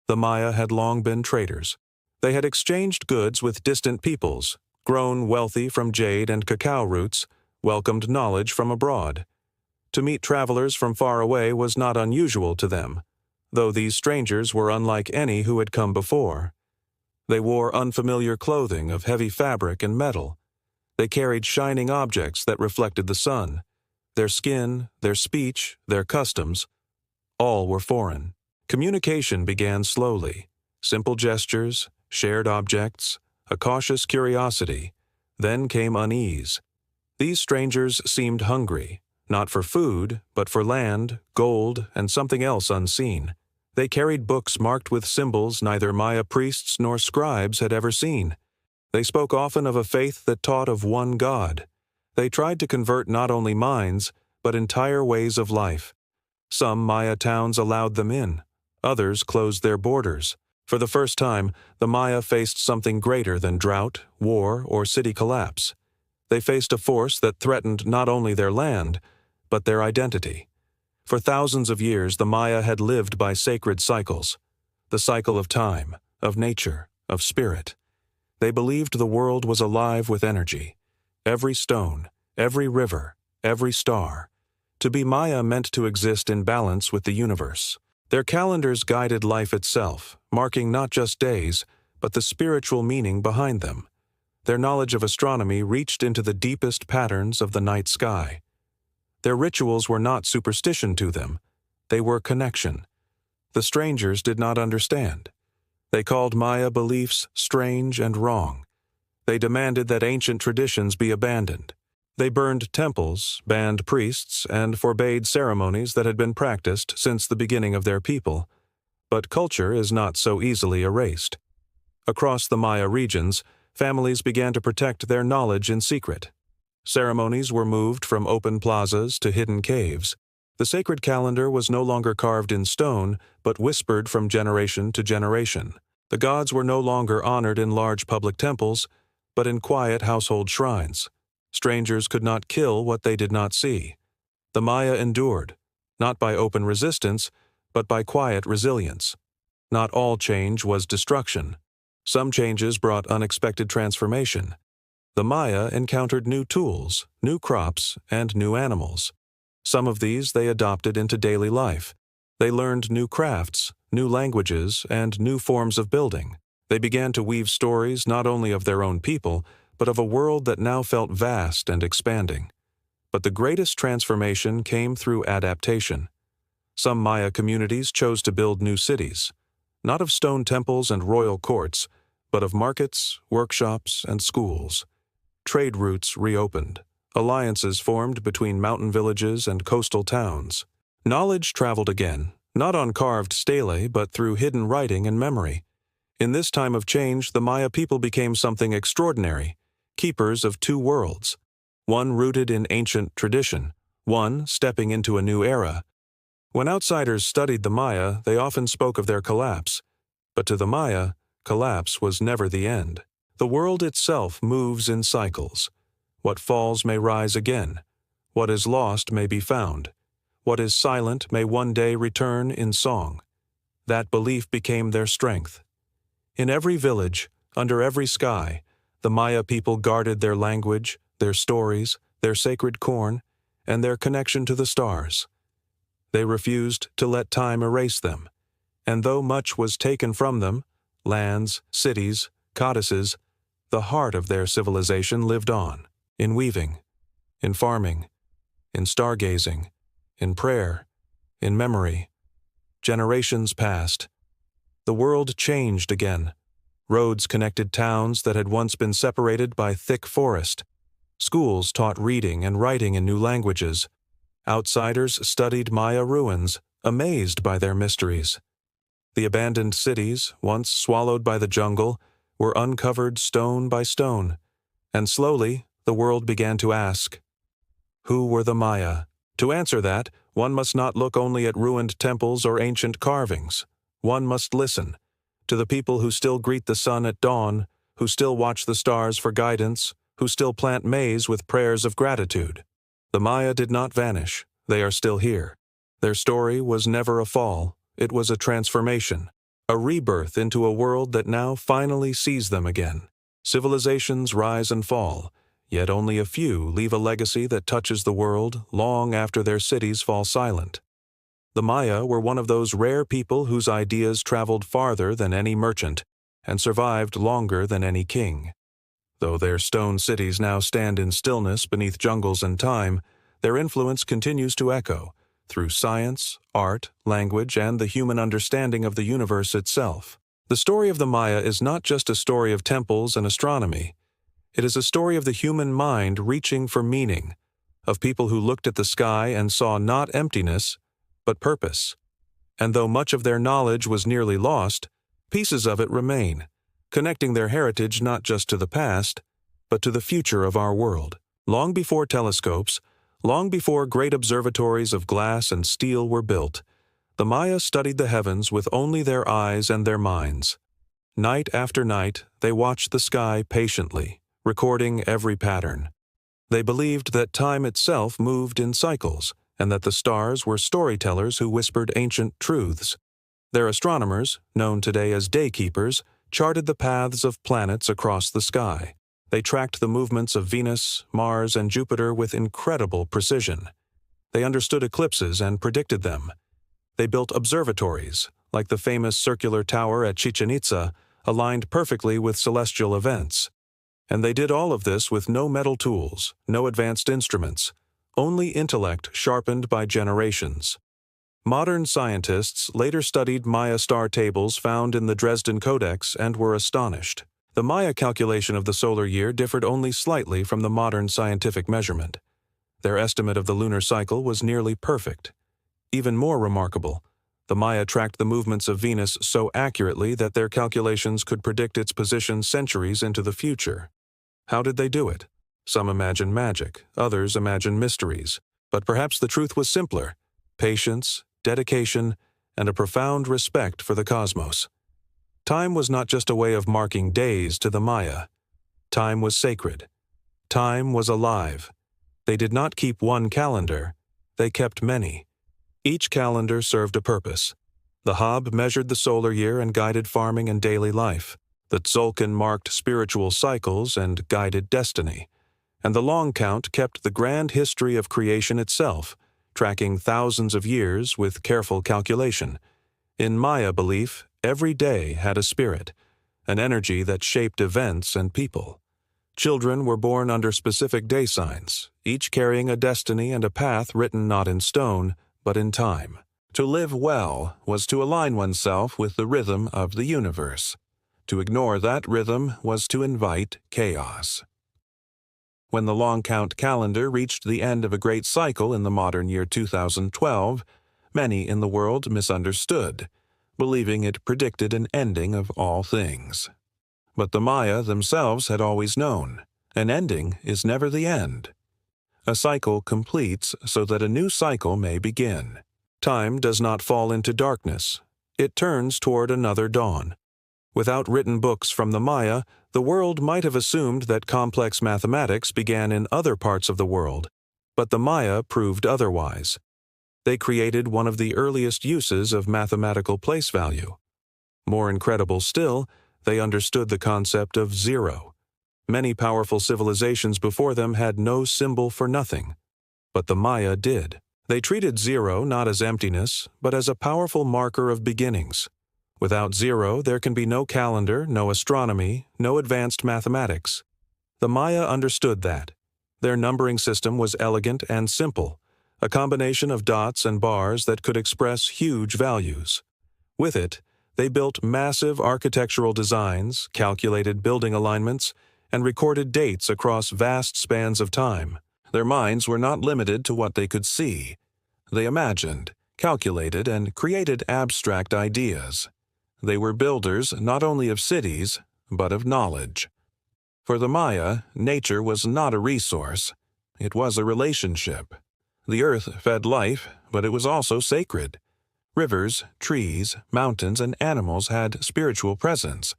The Maya had long been traders. They had exchanged goods with distant peoples, grown wealthy from jade and cacao roots, welcomed knowledge from abroad. To meet travelers from far away was not unusual to them, though these strangers were unlike any who had come before. They wore unfamiliar clothing of heavy fabric and metal. They carried shining objects that reflected the sun. Their skin, their speech, their customs, all were foreign. Communication began slowly. Simple gestures, shared objects, a cautious curiosity. Then came unease. These strangers seemed hungry, not for food, but for land, gold, and something else unseen. They carried books marked with symbols neither Maya priests nor scribes had ever seen. They spoke often of a faith that taught of one God. They tried to convert not only minds, but entire ways of life. Some Maya towns allowed them in. Others closed their borders. For the first time, the Maya faced something greater than drought, war, or city collapse. They faced a force that threatened not only their land, but their identity. For thousands of years, the Maya had lived by sacred cycles, the cycle of time, of nature, of spirit. They believed the world was alive with energy. Every stone, every river, every star. To be Maya meant to exist in balance with the universe. Their calendars guided life itself, marking not just days, but the spiritual meaning behind them. Their knowledge of astronomy reached into the deepest patterns of the night sky. Their rituals were not superstition to them. They were connection. The strangers did not understand. They called Maya beliefs strange and wrong. They demanded that ancient traditions be abandoned. They burned temples, banned priests, and forbade ceremonies that had been practiced since the beginning of their people. But culture is not so easily erased. Across the Maya regions, families began to protect their knowledge in secret. Ceremonies were moved from open plazas to hidden caves. The sacred calendar was no longer carved in stone, but whispered from generation to generation. The gods were no longer honored in large public temples, but in quiet household shrines. Strangers could not kill what they did not see. The Maya endured, not by open resistance, but by quiet resilience. Not all change was destruction. Some changes brought unexpected transformation. The Maya encountered new tools, new crops, and new animals. Some of these they adopted into daily life. They learned new crafts, new languages, and new forms of building. They began to weave stories not only of their own people, but of a world that now felt vast and expanding. But the greatest transformation came through adaptation. Some Maya communities chose to build new cities, not of stone temples and royal courts, but of markets, workshops, and schools. Trade routes reopened. Alliances formed between mountain villages and coastal towns. Knowledge traveled again, not on carved stelae, but through hidden writing and memory. In this time of change, the Maya people became something extraordinary, keepers of two worlds, one rooted in ancient tradition, one stepping into a new era. When outsiders studied the Maya, they often spoke of their collapse. But to the Maya, collapse was never the end. The world itself moves in cycles. What falls may rise again. What is lost may be found. What is silent may one day return in song. That belief became their strength. In every village, under every sky, the Maya people guarded their language, their stories, their sacred corn, and their connection to the stars. They refused to let time erase them, and though much was taken from them, lands, cities, codices, the heart of their civilization lived on, in weaving, in farming, in stargazing, in prayer, in memory. Generations passed. The world changed again. Roads connected towns that had once been separated by thick forest. Schools taught reading and writing in new languages. Outsiders studied Maya ruins, amazed by their mysteries. The abandoned cities, once swallowed by the jungle, were uncovered stone by stone. And slowly, the world began to ask, who were the Maya? To answer that, one must not look only at ruined temples or ancient carvings. One must listen to the people who still greet the sun at dawn, who still watch the stars for guidance, who still plant maize with prayers of gratitude. The Maya did not vanish. They are still here. Their story was never a fall. It was a transformation, a rebirth into a world that now finally sees them again. Civilizations rise and fall, yet only a few leave a legacy that touches the world long after their cities fall silent. The Maya were one of those rare people whose ideas traveled farther than any merchant and survived longer than any king. Though their stone cities now stand in stillness beneath jungles and time, their influence continues to echo through science, art, language, and the human understanding of the universe itself. The story of the Maya is not just a story of temples and astronomy. It is a story of the human mind reaching for meaning, of people who looked at the sky and saw not emptiness, but purpose. And though much of their knowledge was nearly lost, pieces of it remain, connecting their heritage not just to the past, but to the future of our world. Long before telescopes, long before great observatories of glass and steel were built, the Maya studied the heavens with only their eyes and their minds. Night after night, they watched the sky patiently, recording every pattern. They believed that time itself moved in cycles, and that the stars were storytellers who whispered ancient truths. Their astronomers, known today as daykeepers, charted the paths of planets across the sky. They tracked the movements of Venus, Mars, and Jupiter with incredible precision. They understood eclipses and predicted them. They built observatories, like the famous circular tower at Chichen Itza, aligned perfectly with celestial events. And they did all of this with no metal tools, no advanced instruments, only intellect sharpened by generations. Modern scientists later studied Maya star tables found in the Dresden Codex and were astonished. The Maya calculation of the solar year differed only slightly from the modern scientific measurement. Their estimate of the lunar cycle was nearly perfect. Even more remarkable, the Maya tracked the movements of Venus so accurately that their calculations could predict its position centuries into the future. How did they do it? Some imagine magic, others imagine mysteries. But perhaps the truth was simpler: patience, dedication, and a profound respect for the cosmos. Time was not just a way of marking days to the Maya. Time was sacred. Time was alive. They did not keep one calendar. They kept many. Each calendar served a purpose. The Hab measured the solar year and guided farming and daily life. The Tzolk'in marked spiritual cycles and guided destiny. And the long count kept the grand history of creation itself, tracking thousands of years with careful calculation. In Maya belief, every day had a spirit, an energy that shaped events and people. Children were born under specific day signs, each carrying a destiny and a path written not in stone, but in time. To live well was to align oneself with the rhythm of the universe. To ignore that rhythm was to invite chaos. When the long count calendar reached the end of a great cycle in the modern year 2012, many in the world misunderstood, believing it predicted an ending of all things. But the Maya themselves had always known, an ending is never the end. A cycle completes so that a new cycle may begin. Time does not fall into darkness. It turns toward another dawn. Without written books from the Maya, the world might have assumed that complex mathematics began in other parts of the world, but the Maya proved otherwise. They created one of the earliest uses of mathematical place value. More incredible still, they understood the concept of zero. Many powerful civilizations before them had no symbol for nothing, but the Maya did. They treated zero not as emptiness, but as a powerful marker of beginnings. Without zero, there can be no calendar, no astronomy, no advanced mathematics. The Maya understood that. Their numbering system was elegant and simple, a combination of dots and bars that could express huge values. With it, they built massive architectural designs, calculated building alignments, and recorded dates across vast spans of time. Their minds were not limited to what they could see. They imagined, calculated, and created abstract ideas. They were builders not only of cities, but of knowledge. For the Maya, nature was not a resource. It was a relationship. The earth fed life, but it was also sacred. Rivers, trees, mountains, and animals had spiritual presence.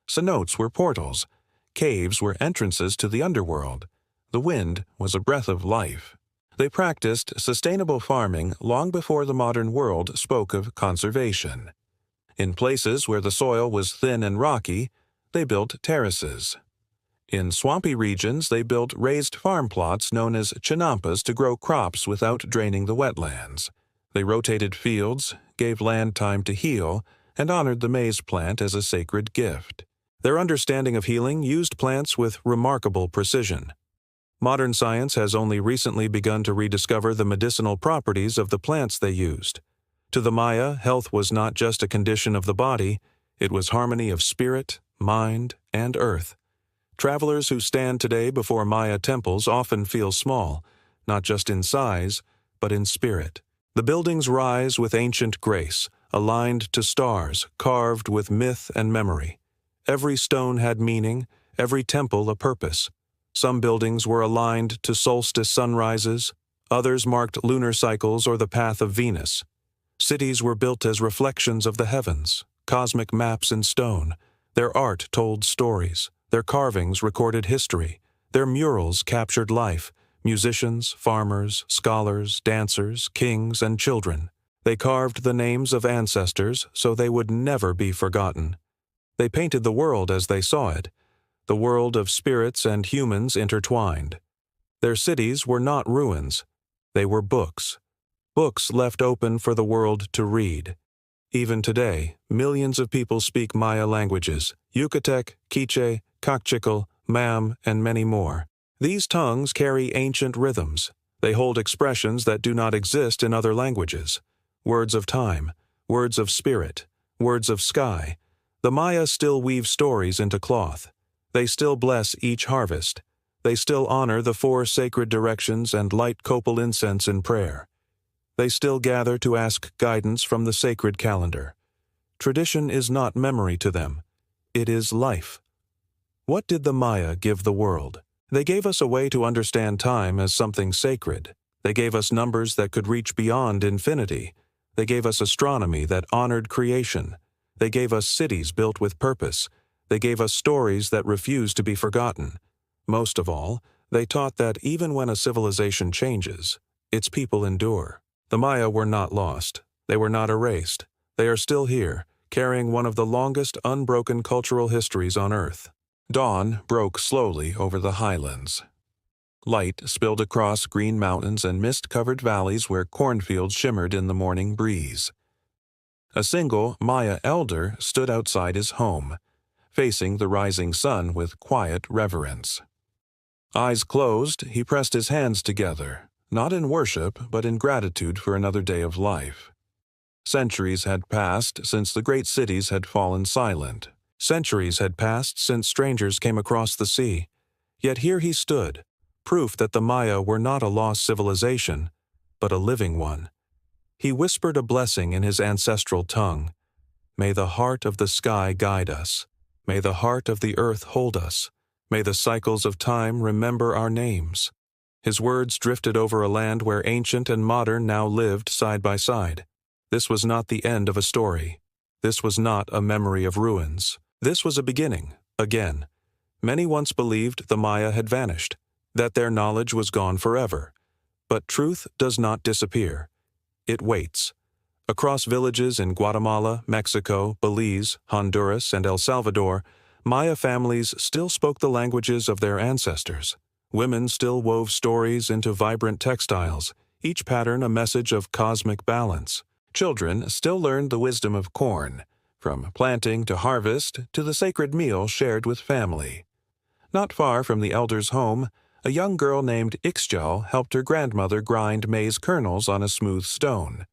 Cenotes were portals. Caves were entrances to the underworld. The wind was a breath of life. They practiced sustainable farming long before the modern world spoke of conservation. In places where the soil was thin and rocky, they built terraces. In swampy regions, they built raised farm plots known as chinampas to grow crops without draining the wetlands. They rotated fields, gave land time to heal, and honored the maize plant as a sacred gift. Their understanding of healing used plants with remarkable precision. Modern science has only recently begun to rediscover the medicinal properties of the plants they used. To the Maya, health was not just a condition of the body, it was harmony of spirit, mind, and earth. Travelers who stand today before Maya temples often feel small, not just in size, but in spirit. The buildings rise with ancient grace, aligned to stars, carved with myth and memory. Every stone had meaning, every temple a purpose. Some buildings were aligned to solstice sunrises, others marked lunar cycles or the path of Venus. Cities were built as reflections of the heavens, cosmic maps in stone. Their art told stories, their carvings recorded history, their murals captured life, musicians, farmers, scholars, dancers, kings, and children. They carved the names of ancestors so they would never be forgotten. They painted the world as they saw it, the world of spirits and humans intertwined. Their cities were not ruins. They were books. Books left open for the world to read. Even today, millions of people speak Maya languages, Yucatec, Quiche, Kaqchikel, Mam, and many more. These tongues carry ancient rhythms. They hold expressions that do not exist in other languages. Words of time, words of spirit, words of sky. The Maya still weave stories into cloth. They still bless each harvest. They still honor the 4 sacred directions and light copal incense in prayer. They still gather to ask guidance from the sacred calendar. Tradition is not memory to them. It is life. What did the Maya give the world? They gave us a way to understand time as something sacred. They gave us numbers that could reach beyond infinity. They gave us astronomy that honored creation. They gave us cities built with purpose. They gave us stories that refuse to be forgotten. Most of all, they taught that even when a civilization changes, its people endure. The Maya were not lost. They were not erased. They are still here, carrying one of the longest unbroken cultural histories on Earth. Dawn broke slowly over the highlands. Light spilled across green mountains and mist-covered valleys where cornfields shimmered in the morning breeze. A single Maya elder stood outside his home, facing the rising sun with quiet reverence. Eyes closed, he pressed his hands together, not in worship, but in gratitude for another day of life. Centuries had passed since the great cities had fallen silent. Centuries had passed since strangers came across the sea. Yet here he stood, proof that the Maya were not a lost civilization, but a living one. He whispered a blessing in his ancestral tongue. May the heart of the sky guide us. May the heart of the earth hold us. May the cycles of time remember our names. His words drifted over a land where ancient and modern now lived side by side. This was not the end of a story. This was not a memory of ruins. This was a beginning, again. Many once believed the Maya had vanished, that their knowledge was gone forever. But truth does not disappear. It waits. Across villages in Guatemala, Mexico, Belize, Honduras, and El Salvador, Maya families still spoke the languages of their ancestors. Women still wove stories into vibrant textiles, each pattern a message of cosmic balance. Children still learned the wisdom of corn, from planting to harvest to the sacred meal shared with family. Not far from the elder's home, A young girl named Ixchel helped her grandmother grind maize kernels on a smooth stone.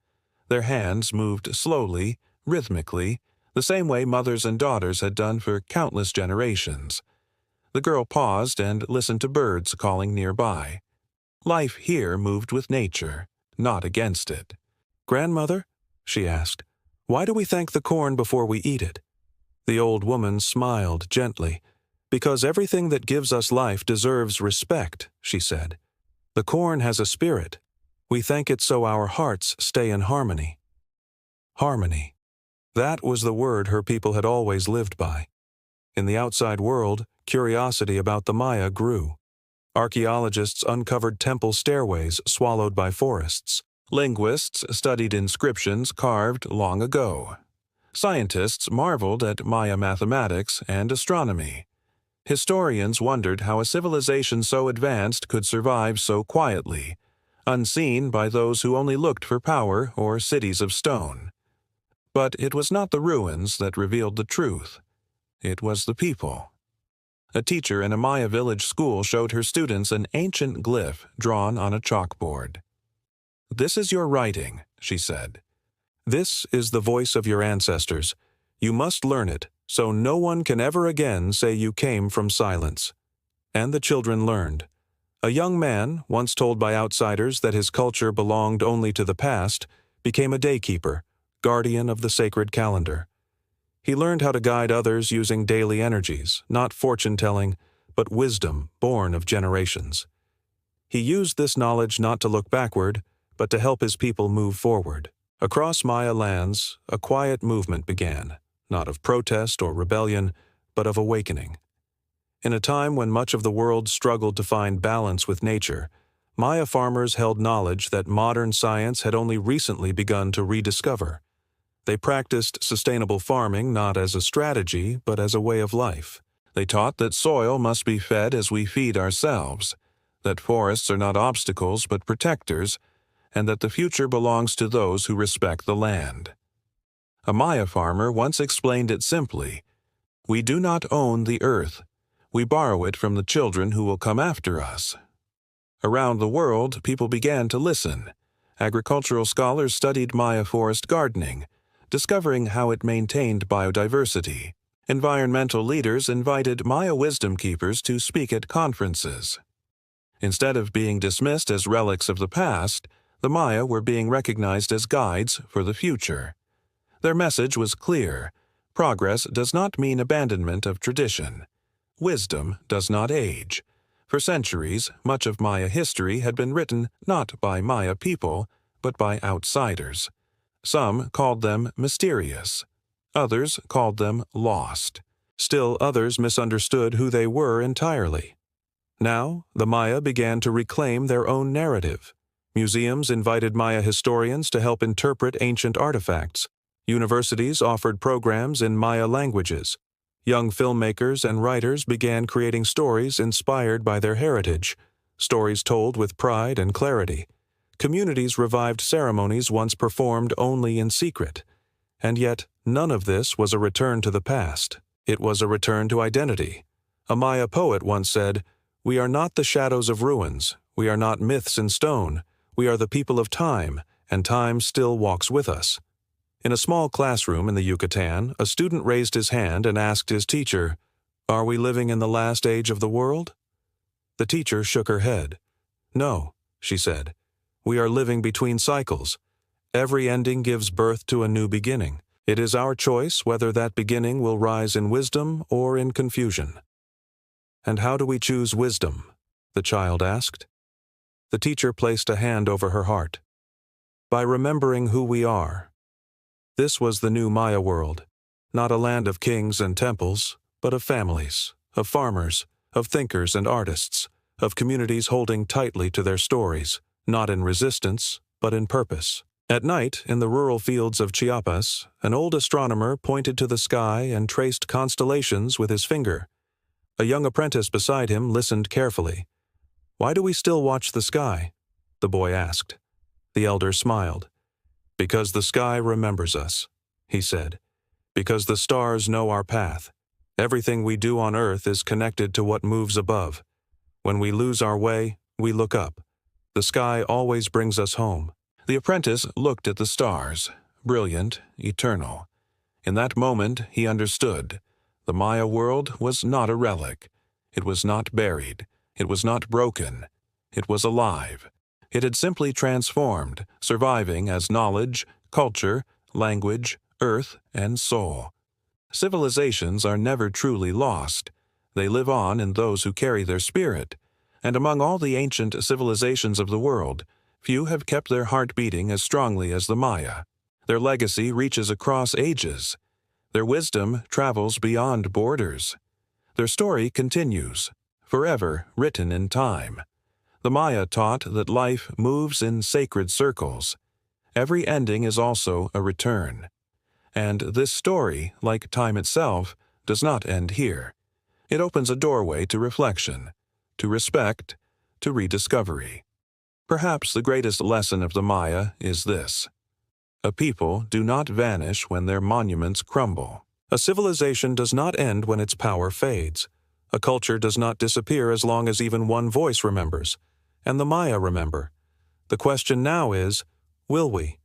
Their hands moved slowly, rhythmically, the same way mothers and daughters had done for countless generations. The girl paused and listened to birds calling nearby. Life here moved with nature, not against it. "Grandmother," she asked, "why do we thank the corn before we eat it?" The old woman smiled gently. "Because everything that gives us life deserves respect," she said. "The corn has a spirit. We thank it so our hearts stay in harmony." Harmony. That was the word her people had always lived by. In the outside world, curiosity about the Maya grew. Archaeologists uncovered temple stairways swallowed by forests. Linguists studied inscriptions carved long ago. Scientists marveled at Maya mathematics and astronomy. Historians wondered how a civilization so advanced could survive so quietly, unseen by those who only looked for power or cities of stone. But it was not the ruins that revealed the truth. It was the people. A teacher in a Maya village school showed her students an ancient glyph drawn on a chalkboard. "This is your writing," she said. "This is the voice of your ancestors. You must learn it, so no one can ever again say you came from silence." And the children learned. A young man, once told by outsiders that his culture belonged only to the past, became a daykeeper, guardian of the sacred calendar. He learned how to guide others using daily energies, not fortune-telling, but wisdom born of generations. He used this knowledge not to look backward, but to help his people move forward. Across Maya lands, a quiet movement began, not of protest or rebellion, but of awakening. In a time when much of the world struggled to find balance with nature, Maya farmers held knowledge that modern science had only recently begun to rediscover. They practiced sustainable farming not as a strategy, but as a way of life. They taught that soil must be fed as we feed ourselves, that forests are not obstacles but protectors, and that the future belongs to those who respect the land. A Maya farmer once explained it simply: "We do not own the earth. We borrow it from the children who will come after us." Around the world, people began to listen. Agricultural scholars studied Maya forest gardening, discovering how it maintained biodiversity. Environmental leaders invited Maya wisdom keepers to speak at conferences. Instead of being dismissed as relics of the past, the Maya were being recognized as guides for the future. Their message was clear: progress does not mean abandonment of tradition. Wisdom does not age. For centuries, much of Maya history had been written not by Maya people, but by outsiders. Some called them mysterious. Others called them lost. Still others misunderstood who they were entirely. Now, the Maya began to reclaim their own narrative. Museums invited Maya historians to help interpret ancient artifacts. Universities offered programs in Maya languages. Young filmmakers and writers began creating stories inspired by their heritage, stories told with pride and clarity. Communities revived ceremonies once performed only in secret. And yet, none of this was a return to the past. It was a return to identity. A Maya poet once said, "We are not the shadows of ruins. We are not myths in stone. We are the people of time, and time still walks with us." In a small classroom in the Yucatan, a student raised his hand and asked his teacher, "Are we living in the last age of the world?" The teacher shook her head. "No," she said. "We are living between cycles. Every ending gives birth to a new beginning. It is our choice whether that beginning will rise in wisdom or in confusion." "And how do we choose wisdom?" the child asked. The teacher placed a hand over her heart. "By remembering who we are." This was the new Maya world, not a land of kings and temples, but of families, of farmers, of thinkers and artists, of communities holding tightly to their stories, not in resistance, but in purpose. At night, in the rural fields of Chiapas, an old astronomer pointed to the sky and traced constellations with his finger. A young apprentice beside him listened carefully. "Why do we still watch the sky?" the boy asked. The elder smiled. "Because the sky remembers us," he said. "Because the stars know our path. Everything we do on earth is connected to what moves above. When we lose our way, we look up. The sky always brings us home. The apprentice looked at the stars, brilliant, eternal. In that moment, he understood. The Maya world was not a relic. It was not buried. It was not broken. It was alive. It had simply transformed, surviving as knowledge, culture, language, earth, and soul. Civilizations are never truly lost. They live on in those who carry their spirit. And among all the ancient civilizations of the world, few have kept their heart beating as strongly as the Maya. Their legacy reaches across ages. Their wisdom travels beyond borders. Their story continues, forever written in time. The Maya taught that life moves in sacred circles. Every ending is also a return. And this story, like time itself, does not end here. It opens a doorway to reflection, to respect, to rediscovery. Perhaps the greatest lesson of the Maya is this: a people do not vanish when their monuments crumble. A civilization does not end when its power fades. A culture does not disappear as long as even one voice remembers. And the Maya remember. The question now is, will we?